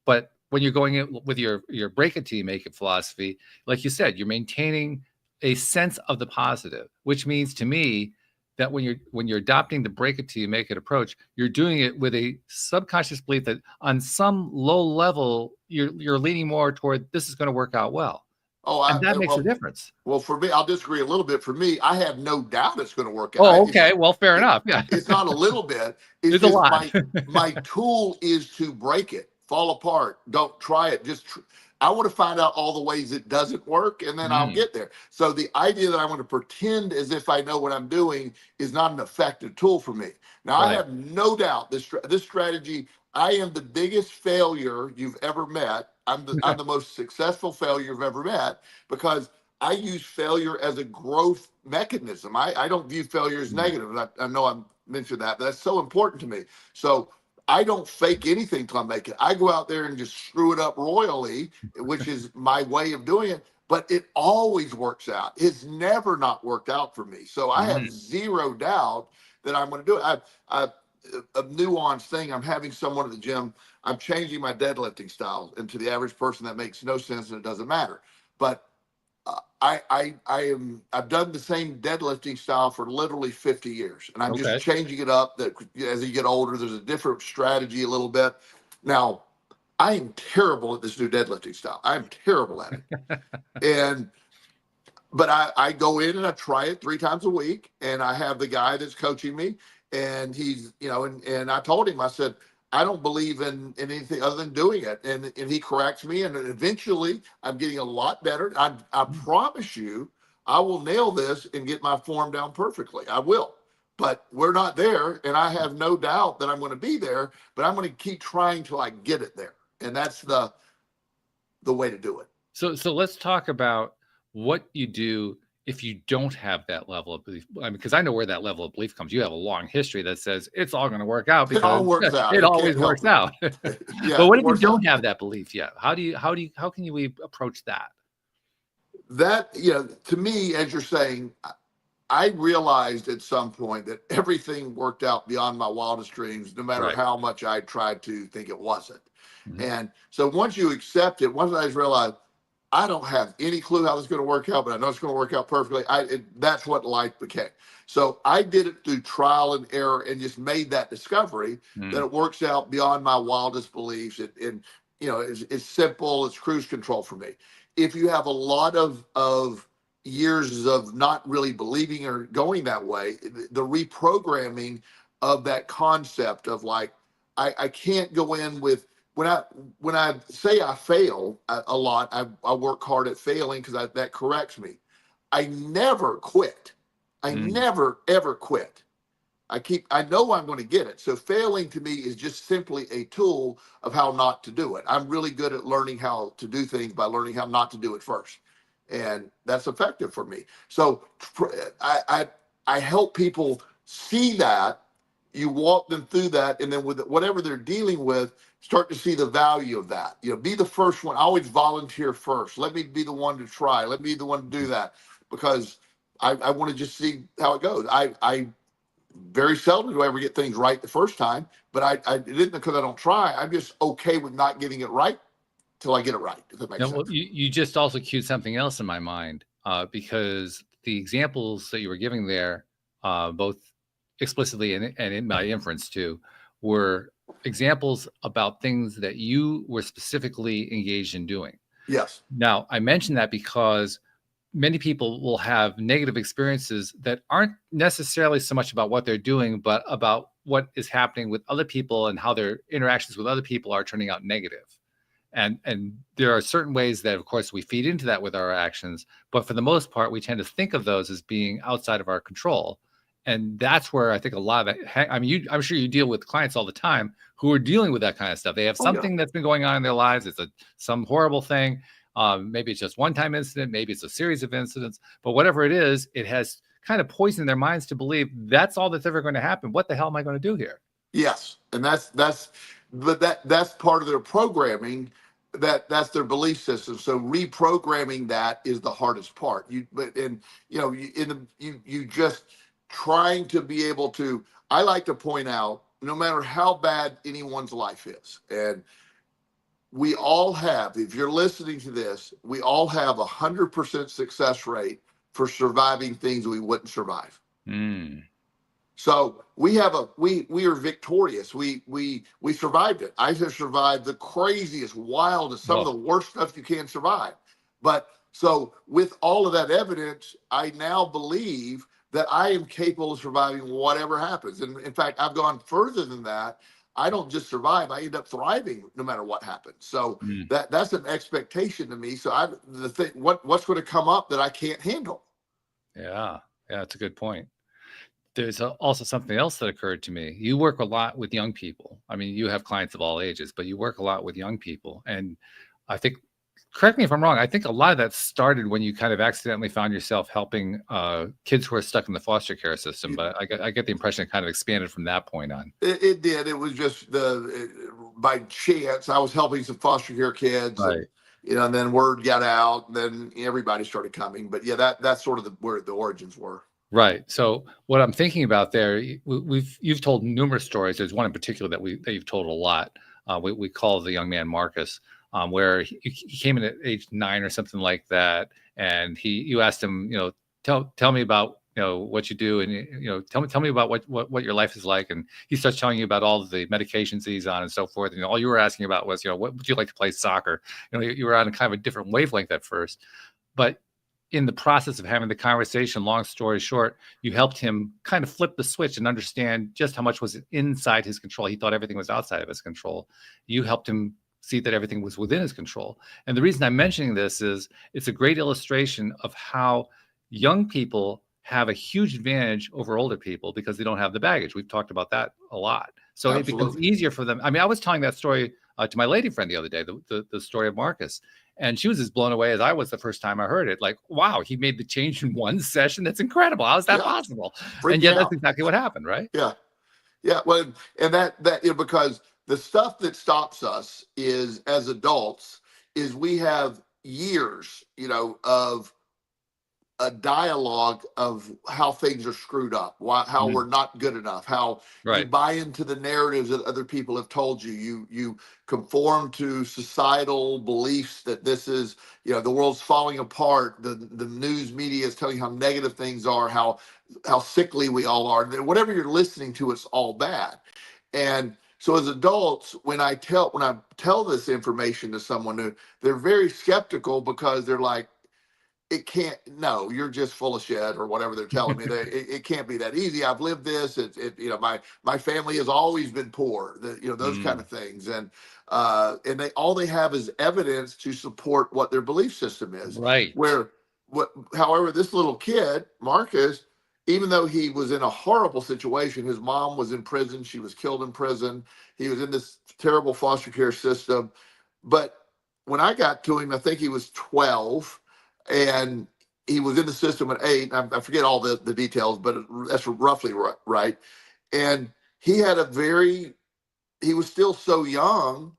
But when you're going in with your break it till you make it philosophy, like you said, you're maintaining a sense of the positive, which means to me that when you're adopting the break it till you make it approach, you're doing it with a subconscious belief that on some low level you're leaning more toward this is going to work out well. And that makes a difference. Well, for me, I'll disagree a little bit. For me, I have no doubt it's going to work out. Oh, okay. Well, fair enough. Yeah. It's not a little bit. It's a lot. my tool is to break it, fall apart. Don't try it. I want to find out all the ways it doesn't work, and then I'll get there. So the idea that I want to pretend as if I know what I'm doing is not an effective tool for me. Now, I have no doubt this strategy, I am the biggest failure you've ever met. I'm the most successful failure you've ever met, because I use failure as a growth mechanism. I don't view failure as negative. And I know I mentioned that, but that's so important to me. So I don't fake anything till I make it. I go out there and just screw it up royally, which is my way of doing it. But it always works out. It's never not worked out for me. So I have zero doubt that I'm going to do it. A nuanced thing. I'm having someone at the gym. I'm changing my deadlifting style, and to the average person that makes no sense, and it doesn't matter. But I've done the same deadlifting style for literally 50 years, and I'm just changing it up. That as you get older, there's a different strategy a little bit. Now, I am terrible at this new deadlifting style. I'm terrible at it, but I go in and I try it 3 times a week, and I have the guy that's coaching me. And he's, and I told him, I said, I don't believe in anything other than doing it. And he corrects me. And eventually I'm getting a lot better. I promise you, I will nail this and get my form down perfectly. I will. But we're not there. And I have no doubt that I'm going to be there. But I'm going to keep trying till I get it there. And that's the way to do it. So let's talk about what you do if you don't have that level of belief. I mean, because I know where that level of belief comes. You have a long history that says it's all going to work out because it all works out. It always works out. But what if you don't have that belief yet? How can you approach that? That, to me, as you're saying, I realized at some point that everything worked out beyond my wildest dreams, no matter how much I tried to think it wasn't. And so once you accept it, once I just realized, I don't have any clue how this is going to work out, but I know it's going to work out perfectly. That's what life became. So I did it through trial and error and just made that discovery that it works out beyond my wildest beliefs. It's simple. It's cruise control for me. If you have a lot of years of not really believing or going that way, the reprogramming of that concept of like, I can't go in with, when I say I fail a lot, I work hard at failing because that corrects me. I never quit. I never, ever quit. I know I'm going to get it. So failing to me is just simply a tool of how not to do it. I'm really good at learning how to do things by learning how not to do it first. And that's effective for me. So I help people see that. You walk them through that, and then with whatever they're dealing with, start to see the value of that. Be the first one. I always volunteer first. Let me be the one to try. Let me be the one to do that, because I want to just see how it goes. I very seldom do I ever get things right the first time, but I didn't because I don't try. I'm just okay with not getting it right till I get it right, if that makes sense. Well, you just also cued something else in my mind, because the examples that you were giving there, both explicitly and in my inference too, were examples about things that you were specifically engaged in doing. Yes. Now, I mention that because many people will have negative experiences that aren't necessarily so much about what they're doing, but about what is happening with other people and how their interactions with other people are turning out negative. And there are certain ways that, of course, we feed into that with our actions, but for the most part, we tend to think of those as being outside of our control. And that's where I think a lot of it, I mean, I'm sure you deal with clients all the time who are dealing with that kind of stuff. They have Oh yeah. something that's been going on in their lives. It's some horrible thing. Maybe it's just one-time incident. Maybe it's a series of incidents. But whatever it is, it has kind of poisoned their minds to believe that's all that's ever going to happen. What the hell am I going to do here? Yes, and that's part of their programming. That's their belief system. So reprogramming that is the hardest part. You just trying to be able to. I like to point out, no matter how bad anyone's life is, and we all have. If you're listening to this, we all have 100% success rate for surviving things we wouldn't survive. Mm. So we are victorious. We survived it. I have survived the craziest, wildest, some of the worst stuff you can survive. But so with all of that evidence, I now believe that I am capable of surviving whatever happens. And in fact, I've gone further than that. I don't just survive; I end up thriving no matter what happens. So that's an expectation to me. So what's going to come up that I can't handle? Yeah, that's a good point. There's also something else that occurred to me. You work a lot with young people. I mean, you have clients of all ages, but you work a lot with young people. And I think, correct me if I'm wrong, I think a lot of that started when you kind of accidentally found yourself helping kids who are stuck in the foster care system. But I get the impression it kind of expanded from that point on. It did. It was just by chance. I was helping some foster care kids. Right. And then word got out, and then everybody started coming. But yeah, that's sort of where the origins were. Right. So what I'm thinking about there, you've told numerous stories. There's one in particular that you've told a lot. We call the young man Marcus, where he came in at age 9 or something like that, and you asked him, tell me about what you do, and tell me about what your life is like, and he starts telling you about all of the medications that he's on and so forth. And all you were asking about was, what would you like to play soccer? You were on a kind of a different wavelength at first, but in the process of having the conversation, long story short, you helped him kind of flip the switch and understand just how much was inside his control. He thought everything was outside of his control. You helped him see that everything was within his control. And the reason I'm mentioning this is it's a great illustration of how young people have a huge advantage over older people because they don't have the baggage. We've talked about that a lot. So It becomes easier for them. I mean, I was telling that story to my lady friend the other day, the story of Marcus. And she was as blown away as I was the first time I heard it. Like, wow, he made the change in one session. That's incredible. How is that possible? And yet that's exactly what happened, right? Yeah. Yeah. Well, and that because the stuff that stops us is, as adults, is we have years, of a dialogue of how things are screwed up, how we're not good enough, how you buy into the narratives that other people have told you. You conform to societal beliefs that this is, the world's falling apart. The news media is telling you how negative things are, how sickly we all are. Whatever you're listening to, it's all bad. And so as adults, when I tell this information to someone, they're very skeptical because they're like, no, you're just full of shit, or whatever they're telling me. It can't be that easy. I've lived this. My family has always been poor. Those kind of things, and they have is evidence to support what their belief system is. Right. However, this little kid, Marcus, even though he was in a horrible situation, his mom was in prison. She was killed in prison. He was in this terrible foster care system. But when I got to him, I think he was 12. And he was in the system at 8. I forget all the details, but that's roughly right. And he was still so young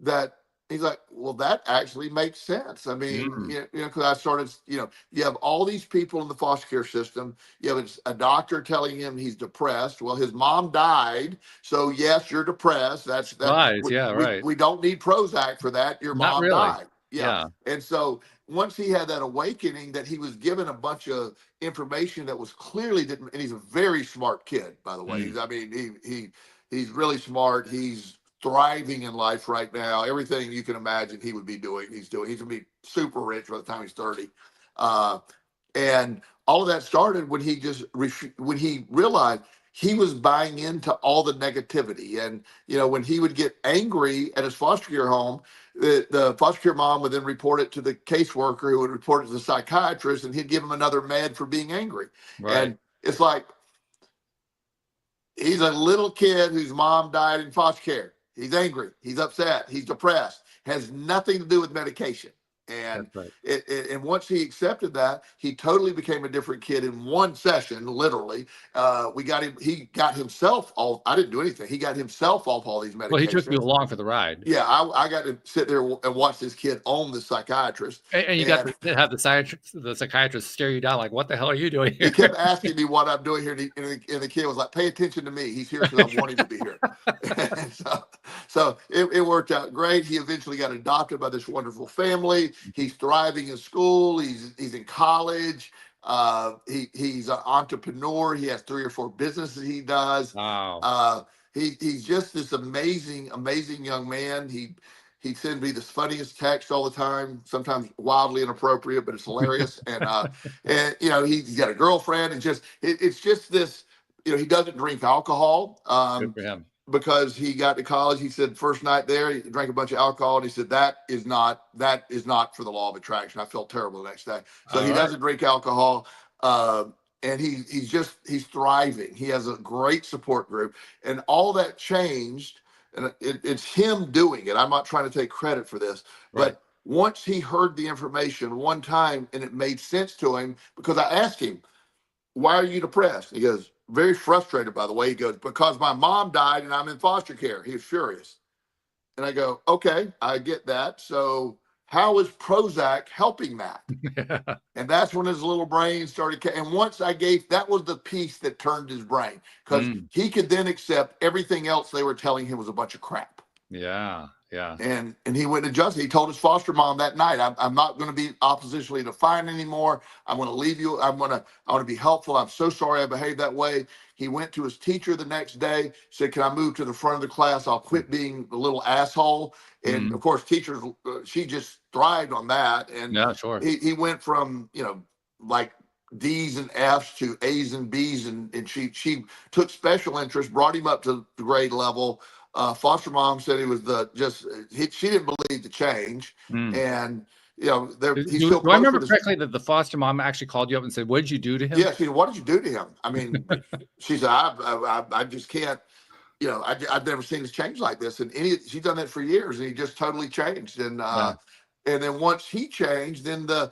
that he's like, well, that actually makes sense. I mean, because I started, you have all these people in the foster care system. You have a doctor telling him he's depressed. Well, his mom died. So yes, you're depressed. That's right. We don't need Prozac for that. Your mom died. Yeah. And so once he had that awakening that he was given a bunch of information that was clearly didn't, and he's a very smart kid, by the way. He's really smart. He's thriving in life right now. Everything you can imagine he would be doing, he's doing. He's gonna be super rich by the time he's 30. Uh, and all of that started when when he realized he was buying into all the negativity. And when he would get angry at his foster care home, the foster care mom would then report it to the caseworker, who would report it to the psychiatrist, and he'd give him another med for being angry. Right. And it's like, he's a little kid whose mom died in foster care. He's angry. He's upset. He's depressed. Has nothing to do with medication. And That's right. and once he accepted that, he totally became a different kid in one session, literally. We got him. He got himself off. I didn't do anything. He got himself off all these Well, he took you medications. along for the ride. Yeah, I got to sit there and watch this kid own the psychiatrist. And you got to have the psychiatrist stare you down like, what the hell are you doing here? He kept asking me what I'm doing here, and the kid was like, "Pay attention to me. He's here because I want him to be here." And so it worked out great. He eventually got adopted by this wonderful family. He's thriving in school. He's in college. He's an entrepreneur. He has 3 or 4 businesses he does. Wow. He's just this amazing young man. He sends me the funniest text all the time, sometimes wildly inappropriate, but it's hilarious. And he's got a girlfriend, and it's just this. He doesn't drink alcohol. Good for him. Because he got to college. He said first night there, he drank a bunch of alcohol, and he said that is not for the law of attraction. I felt terrible the next day. So he doesn't drink alcohol. And he's thriving. He has a great support group, and all that changed. And it's him doing it. I'm not trying to take credit for this, but once he heard the information one time and it made sense to him, because I asked him, "Why are you depressed?" He goes, very frustrated, by the way. He goes, "Because my mom died and I'm in foster care." He was furious. And I go, "Okay, I get that. So how is Prozac helping that?" And that's when his little brain started. And once that was the piece that turned his brain, because he could then accept everything else they were telling him was a bunch of crap. Yeah. And he went and adjusted. He told his foster mom that night, I'm not going to be oppositionally defiant anymore. I'm going to leave you. I want to be helpful. I'm so sorry I behaved that way. He went to his teacher the next day, said, "Can I move to the front of the class? I'll quit being the little asshole." And of course, teachers, she just thrived on that. And yeah, sure. He went from, like D's and F's to A's and B's. And she took special interest, brought him up to the grade level. Foster mom said he was she didn't believe the change. And do I remember correctly that the foster mom actually called you up and said, "What did you do to him?" Yeah, she said, "What did you do to him?" I mean, she said, I just can't, I've never seen this change like this. And she's done that for years, and he just totally changed. And and then once he changed, then the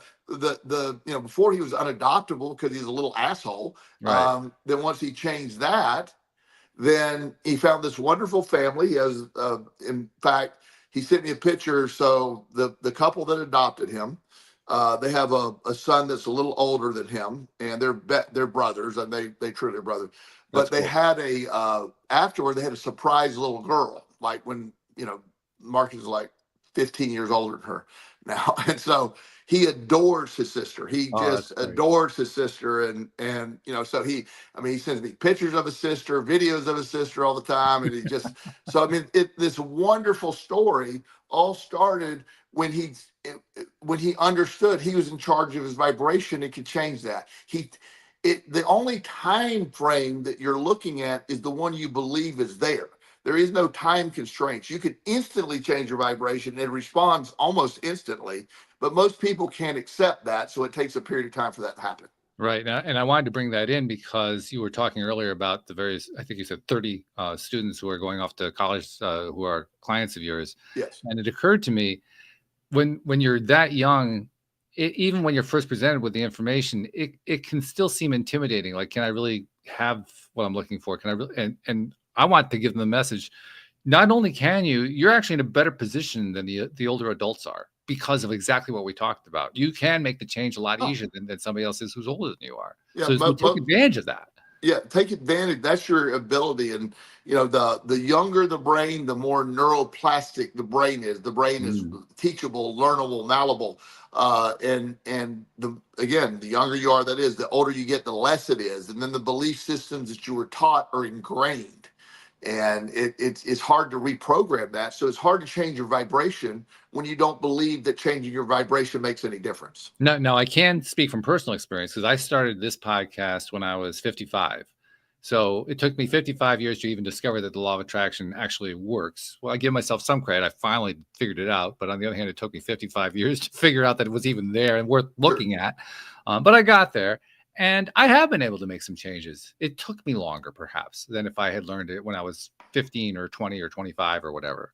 before he was unadoptable because he's a little asshole. Right. Then once he changed that, then he found this wonderful family. He has, in fact, he sent me a picture. So the couple that adopted him, they have a son that's a little older than him, and they're brothers, and they truly are brothers. But they had afterward, they had a surprise little girl, like when, Marcus is like 15 years older than her now. And so he adores his sister. He just adores his sister. And so he sends me pictures of his sister, videos of his sister all the time. And this wonderful story all started when he understood he was in charge of his vibration and could change that. The only time frame that you're looking at is the one you believe is there. There is no time constraints. You can instantly change your vibration, and it responds almost instantly, but most people can't accept that, so it takes a period of time for that to happen. Right. And I wanted to bring that in because you were talking earlier about the various, I think you said 30 students who are going off to college who are clients of yours. Yes. And it occurred to me, when you're that young, even when you're first presented with the information, it can still seem intimidating. Like, can I really have what I'm looking for? Can I really? And I want to give them the message. Not only can you're actually in a better position than the older adults are because of exactly what we talked about. You can make the change a lot easier than somebody else is who's older than you are. Yeah, so take advantage of that. Yeah, take advantage. That's your ability. And the younger the brain, the more neuroplastic the brain is. The brain is teachable, learnable, malleable. And the younger you are, that is, the older you get, the less it is. And then the belief systems that you were taught are ingrained. And it's hard to reprogram that. So it's hard to change your vibration when you don't believe that changing your vibration makes any difference. No, I can speak from personal experience because I started this podcast when I was 55. So it took me 55 years to even discover that the law of attraction actually works. Well, I give myself some credit. I finally figured it out. But on the other hand, it took me 55 years to figure out that it was even there and worth looking at. But I got there. And I have been able to make some changes. It took me longer, perhaps, than if I had learned it when I was 15 or 20 or 25 or whatever.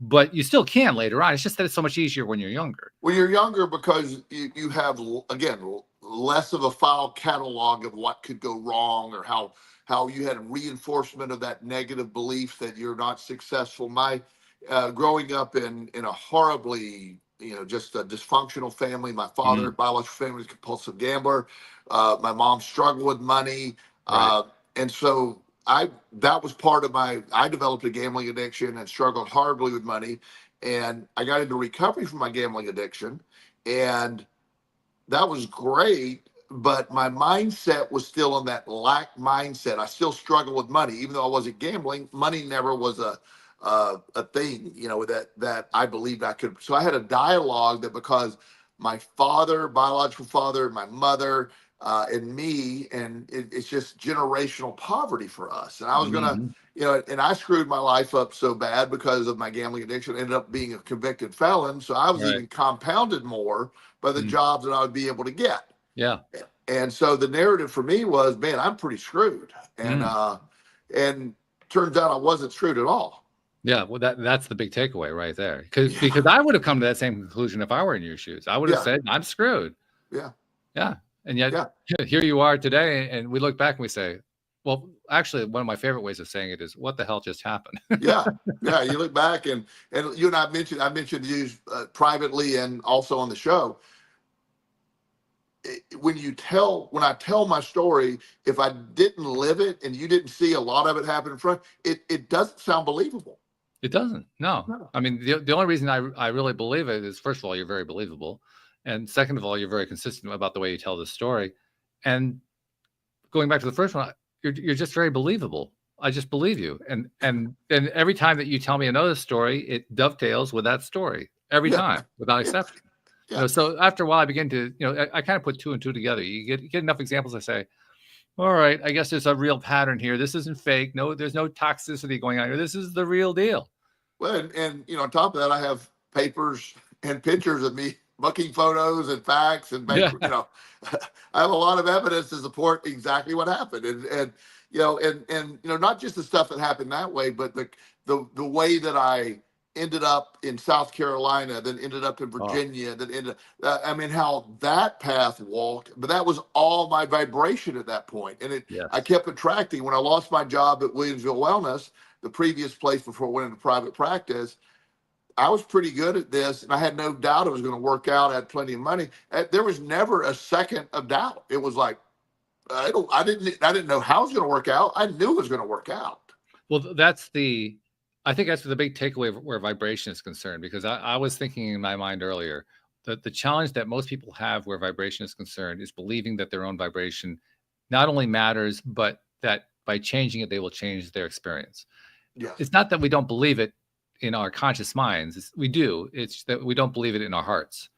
But you still can later on. It's just that it's so much easier when you're younger. When you're younger, because you have, again, less of a file catalog of what could go wrong, or how you had reinforcement of that negative belief that you're not successful. My growing up in a horribly, just a dysfunctional family. My father, biological family, was a compulsive gambler. My mom struggled with money. Right. And so that was part of I developed a gambling addiction and struggled horribly with money. And I got into recovery from my gambling addiction. And that was great. But my mindset was still in that lack mindset. I still struggled with money, even though I wasn't gambling. Money never was a thing, that I believed I could. So I had a dialogue that, because my father, biological father, my mother, and me, and it's just generational poverty for us. And I was gonna, and I screwed my life up so bad because of my gambling addiction. Ended up being a convicted felon, so I was even compounded more by the jobs that I would be able to get. Yeah. And so the narrative for me was, man, I'm pretty screwed. And turns out I wasn't screwed at all. Yeah, well, that's the big takeaway right there. Because I would have come to that same conclusion if I were in your shoes. I would have said, I'm screwed. Yeah. Yeah. And yet here you are today, and we look back and we say, well, actually, one of my favorite ways of saying it is, what the hell just happened? Yeah. You look back, and you and I mentioned you privately and also on the show. When I tell my story, if I didn't live it and you didn't see a lot of it happen in front, it doesn't sound believable. It doesn't. No. I mean, the only reason I really believe it is, first of all, you're very believable. And second of all, you're very consistent about the way you tell the story. And going back to the first one, you're just very believable. I just believe you. And every time that you tell me another story, it dovetails with that story every time, without exception. Yeah. So after a while, I begin to, I kind of put two and two together. You get enough examples. I say, all right, I guess there's a real pattern here. This isn't fake. No, there's no toxicity going on here. This is the real deal. Well, and on top of that, I have papers and pictures of me, booking photos and facts, and I have a lot of evidence to support exactly what happened. And not just the stuff that happened that way, but the way that I ended up in South Carolina, then ended up in Virginia, then ended. How that path walked, but that was all my vibration at that point. And I kept attracting. When I lost my job at Williamsville Wellness, the previous place before I went into private practice, I was pretty good at this, and I had no doubt it was going to work out. I had plenty of money. There was never a second of doubt. It was like, I didn't know how it was going to work out. I knew it was going to work out. Well, I think that's the big takeaway where vibration is concerned, because I was thinking in my mind earlier that the challenge that most people have where vibration is concerned is believing that their own vibration not only matters, but that by changing it, they will change their experience. Yeah. It's not that we don't believe it in our conscious minds. We do. It's that we don't believe it in our hearts.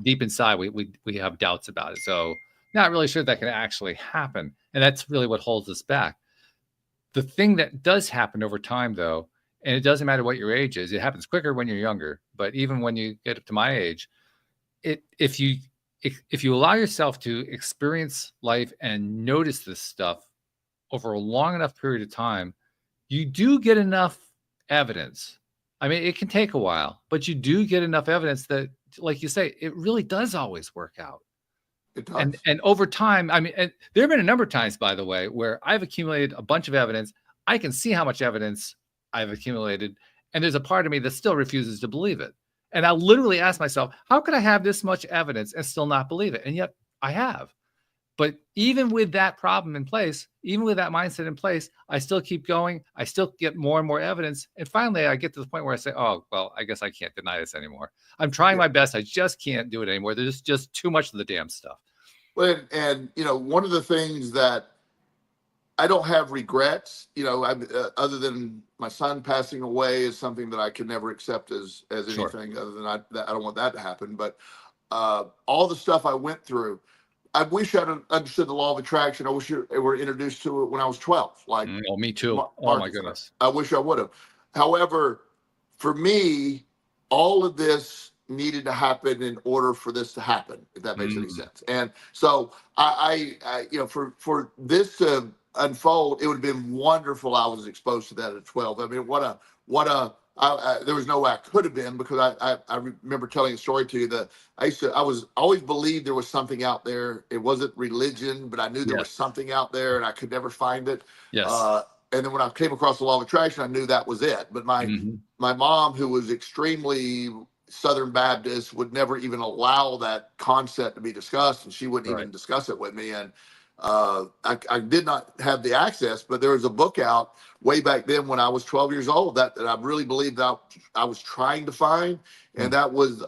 Deep inside, we have doubts about it. So not really sure that can actually happen. And that's really what holds us back. The thing that does happen over time, though, and it doesn't matter what your age is, it happens quicker when you're younger. But even when you get up to my age, if you allow yourself to experience life and notice this stuff over a long enough period of time, you do get enough evidence. I mean, it can take a while, but you do get enough evidence that, like you say, it really does always work out. It does. And over time, and there have been a number of times, by the way, where I've accumulated a bunch of evidence. I can see how much evidence I've accumulated, and there's a part of me that still refuses to believe it. And I literally ask myself, how could I have this much evidence and still not believe it? And yet I have. But even with that problem in place, even with that mindset in place, I still keep going. I still get more and more evidence. And finally, I get to the point where I say, oh, well, I guess I can't deny this anymore. I'm trying my best. I just can't do it anymore. There's just too much of the damn stuff. Well, and one of the things that I don't have regrets, other than my son passing away is something that I can never accept as Sure. anything other than I don't want that to happen. But all the stuff I went through, I wish I'd understood the law of attraction. I wish I were introduced to it when I was 12, like Oh, me too. Oh my Marcus. goodness. I wish I would have. However, for me, all of this needed to happen in order for this to happen, if that makes any Mm, sense. And so for this to unfold, it would have been wonderful. I was exposed to that at 12. I mean, there was no way I could have been, because I remember telling a story to you that I was always believed there was something out there. It wasn't religion, but I knew there was yes. something out there and I could never find it. Yes. Uh, and then when I came across the law of attraction, I knew that was it. But Hmm. my mom, who was extremely Southern Baptist, would never even allow that concept to be discussed, and she wouldn't Right. even discuss it with me. And I did not have the access, but there was a book out way back then when I was 12 years old that I really believed that I was trying to find, and Mm. that was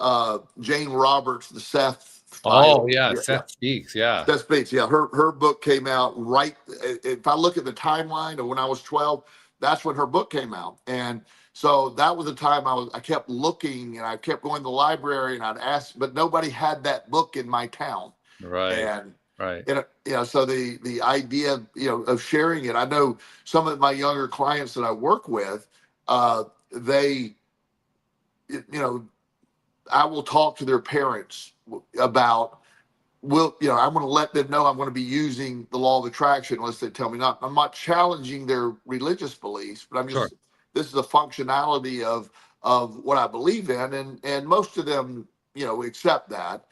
Jane Roberts, The Seth Oh File. yeah, Yeah, yeah. Seth Speaks. Yeah. Seth Bates, yeah, her book came out right. If I look at the timeline of when I was 12, that's when her book came out, and so that was the time I kept looking and I kept going to the library and I'd ask, but nobody had that book in my town, Right. and Right. so the idea of sharing it. I know some of my younger clients that I work with, they I will talk to their parents about, I'm going to let them know I'm going to be using the law of attraction unless they tell me not. I'm not challenging their religious beliefs, but Sure. this is a functionality of what I believe in, and most of them, accept that.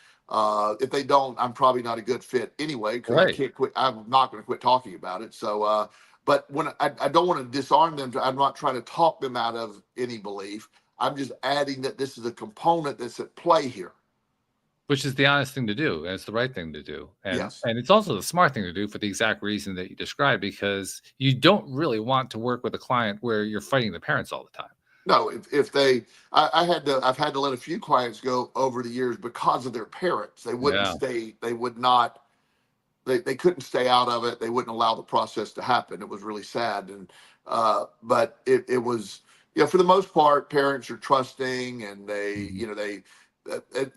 If they don't, I'm probably not a good fit anyway, because I Right. can't quit. I'm not going to quit talking about it. So, but when I don't want to disarm them, I'm not trying to talk them out of any belief. I'm just adding that this is a component that's at play here. Which is the honest thing to do, and it's the right thing to do, and Yes. and it's also the smart thing to do for the exact reason that you described, because you don't really want to work with a client where you're fighting the parents all the time. No, if they, I've had to let a few clients go over the years because of their parents. They wouldn't Yeah. stay, they would not, they couldn't stay out of it. They wouldn't allow the process to happen. It was really sad. And, but it was, for the most part, parents are trusting, and Mhm.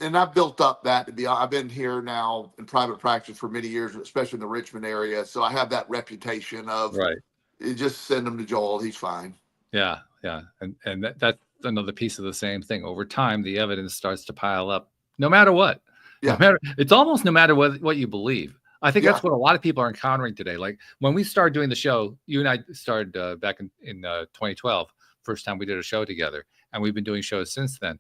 and I've built up that I've been here now in private practice for many years, especially in the Richmond area. So I have that reputation of, Right. just send him to Joel. He's fine. Yeah, yeah, and that's another piece of the same thing. Over time, the evidence starts to pile up, no matter what. No Yeah. matter it's almost no matter what you believe. I think Yeah. that's what a lot of people are encountering today. Like, when we started doing the show, you and I started, back in 2012, first time we did a show together, and we've been doing shows since then.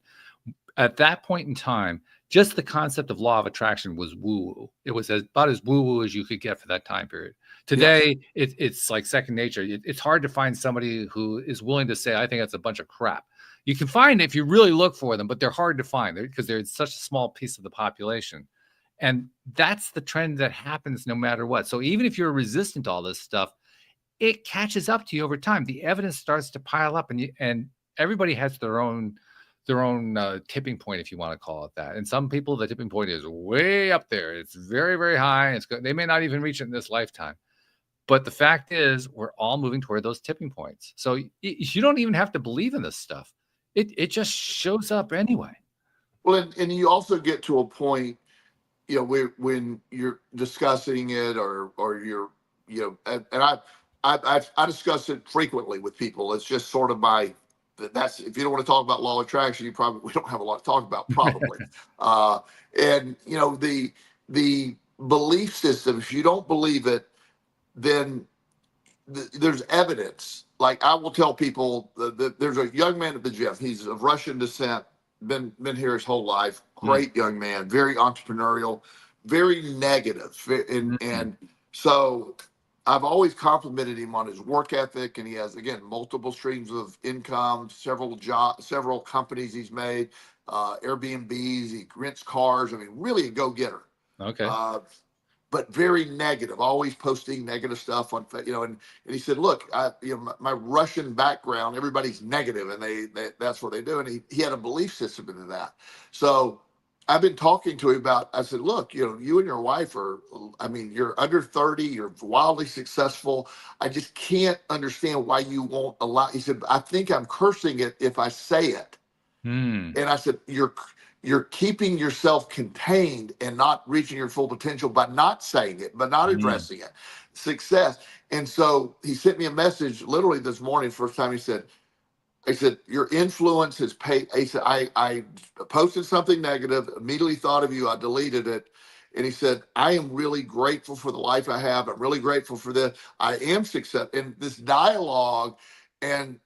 At that point in time, just the concept of law of attraction was woo-woo. It was about as woo-woo as you could get for that time period. Yes. Today, it's like second nature. It's hard to find somebody who is willing to say, "I think that's a bunch of crap." You can find it if you really look for them, but they're hard to find because they're such a small piece of the population. And that's the trend that happens no matter what. So even if you're resistant to all this stuff, it catches up to you over time. The evidence starts to pile up, and everybody has their own tipping point, if you want to call it that. And some people, the tipping point is way up there. It's very, very high. It's good. They may not even reach it in this lifetime. But the fact is, we're all moving toward those tipping points. So you don't even have to believe in this stuff. It just shows up anyway. Well, and you also get to a point, when you're discussing it, or you're, and I discuss it frequently with people. It's just sort of that's, if you don't want to talk about law of attraction, we don't have a lot to talk about, probably. uh, and the belief system, if you don't believe it, then there's evidence. Like, I will tell people that there's a young man at the gym. He's of Russian descent, been here his whole life. Mm, Great young man, very entrepreneurial, very negative, mm, and so I've always complimented him on his work ethic, and he has, again, multiple streams of income, several companies he's made, Airbnbs. He rents cars. I mean, really a go-getter. okay. Uh, but very negative, always posting negative stuff on, and he said, look, my Russian background, everybody's negative, and that's what they do. And he had a belief system into that. So I've been talking to him about, I said, look, you and your wife are, I mean, you're under 30, you're wildly successful. I just can't understand why you won't allow. He said, I think I'm cursing it if I say it. Hmm. And I said, you're keeping yourself contained and not reaching your full potential by not saying it, by not Hmm. addressing it. Success. And so he sent me a message literally this morning, first time he said, your influence has paid. He said, I posted something negative, immediately thought of you, I deleted it. And he said, I am really grateful for the life I have. I'm really grateful for this. I am success in this dialogue. And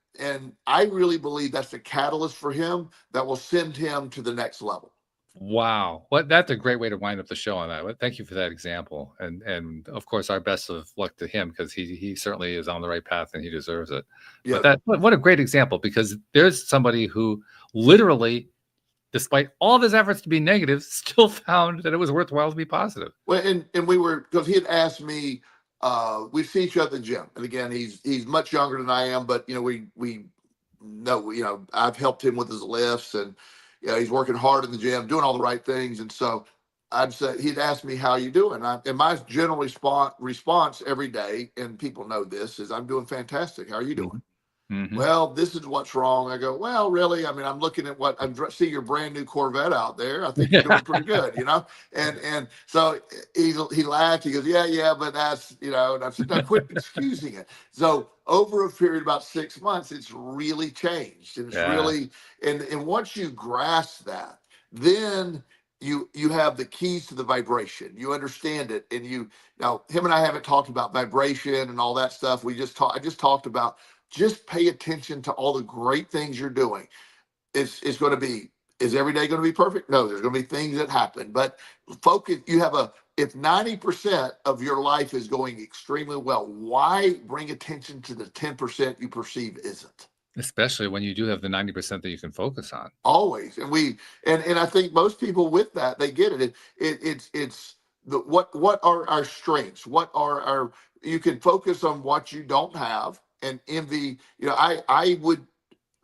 I really believe that's the catalyst for him that will send him to the next level. Wow. Well, that's a great way to wind up the show on that. Well, thank you for that example. And of course, our best of luck to him, because he certainly is on the right path and he deserves it. Yeah. But what a great example, because there's somebody who literally, despite all of his efforts to be negative, still found that it was worthwhile to be positive. Well, and we were, because he had asked me, we see each other at the gym, and again, he's much younger than I am, but we know, I've helped him with his lifts, and he's working hard in the gym, doing all the right things, and so I'd say he'd ask me how you doing, and my general response every day, and people know this, is I'm doing fantastic. How are you doing? Mm-hmm. Well, this is what's wrong. I go, well, really? I mean, I'm looking at what see your brand new Corvette out there. I think you're doing pretty good, And so he laughed. He goes, yeah, but that's And I said, no, quit excusing it. So over a period of about 6 months, it's really changed, and it's Yeah. really and once you grasp that, then you have the keys to the vibration. You understand it, and now him and I haven't talked about vibration and all that stuff. I just talked about, just pay attention to all the great things you're doing. It's going to be, is every day going to be perfect? No, there's going to be things that happen, but focus. If 90% of your life is going extremely well, why bring attention to the 10% you perceive isn't? Especially when you do have the 90% that you can focus on. Always. And I think most people with that, they get it. It's what are our strengths? What are our, you can focus on what you don't have, and envy. I would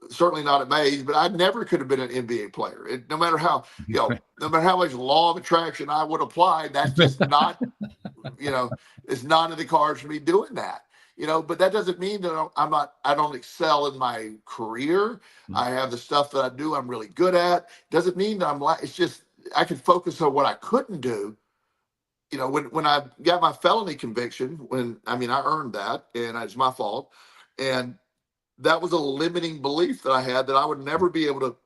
certainly not at my age, but I never could have been an NBA player. No matter how, no matter how much law of attraction I would apply, that's just not, it's not in the cards for me doing that. But that doesn't mean that I don't excel in my career. I have the stuff that I do, I'm really good at. Doesn't mean that it's just, I can focus on what I couldn't do. When I got my felony conviction, I earned that, and it's my fault. And that was a limiting belief that I had, that I would never be able to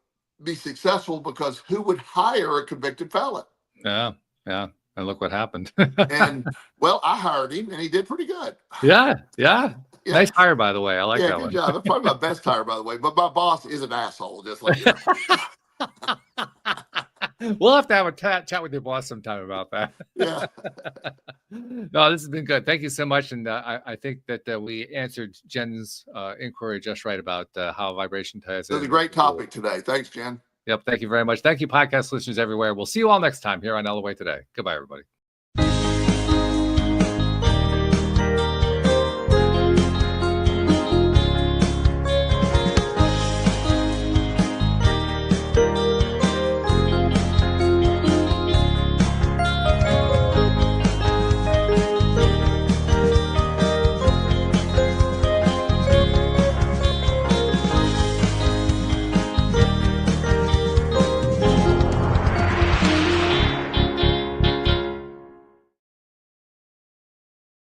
be successful, because who would hire a convicted felon? Yeah. Yeah. And look what happened. And well, I hired him, and he did pretty good. Yeah. Yeah. Yeah. Nice hire, by the way. I like Yeah, that good one. job. That's probably my best hire, by the way. But my boss is an asshole, just like We'll have to have a chat with your boss sometime about that. Yeah. No, this has been good. Thank you so much. And I think that we answered Jen's inquiry just right about how vibration ties in. It was a great topic today. Thanks, Jen. Yep. Thank you very much. Thank you, podcast listeners everywhere. We'll see you all next time here on LOA Today. Goodbye, everybody.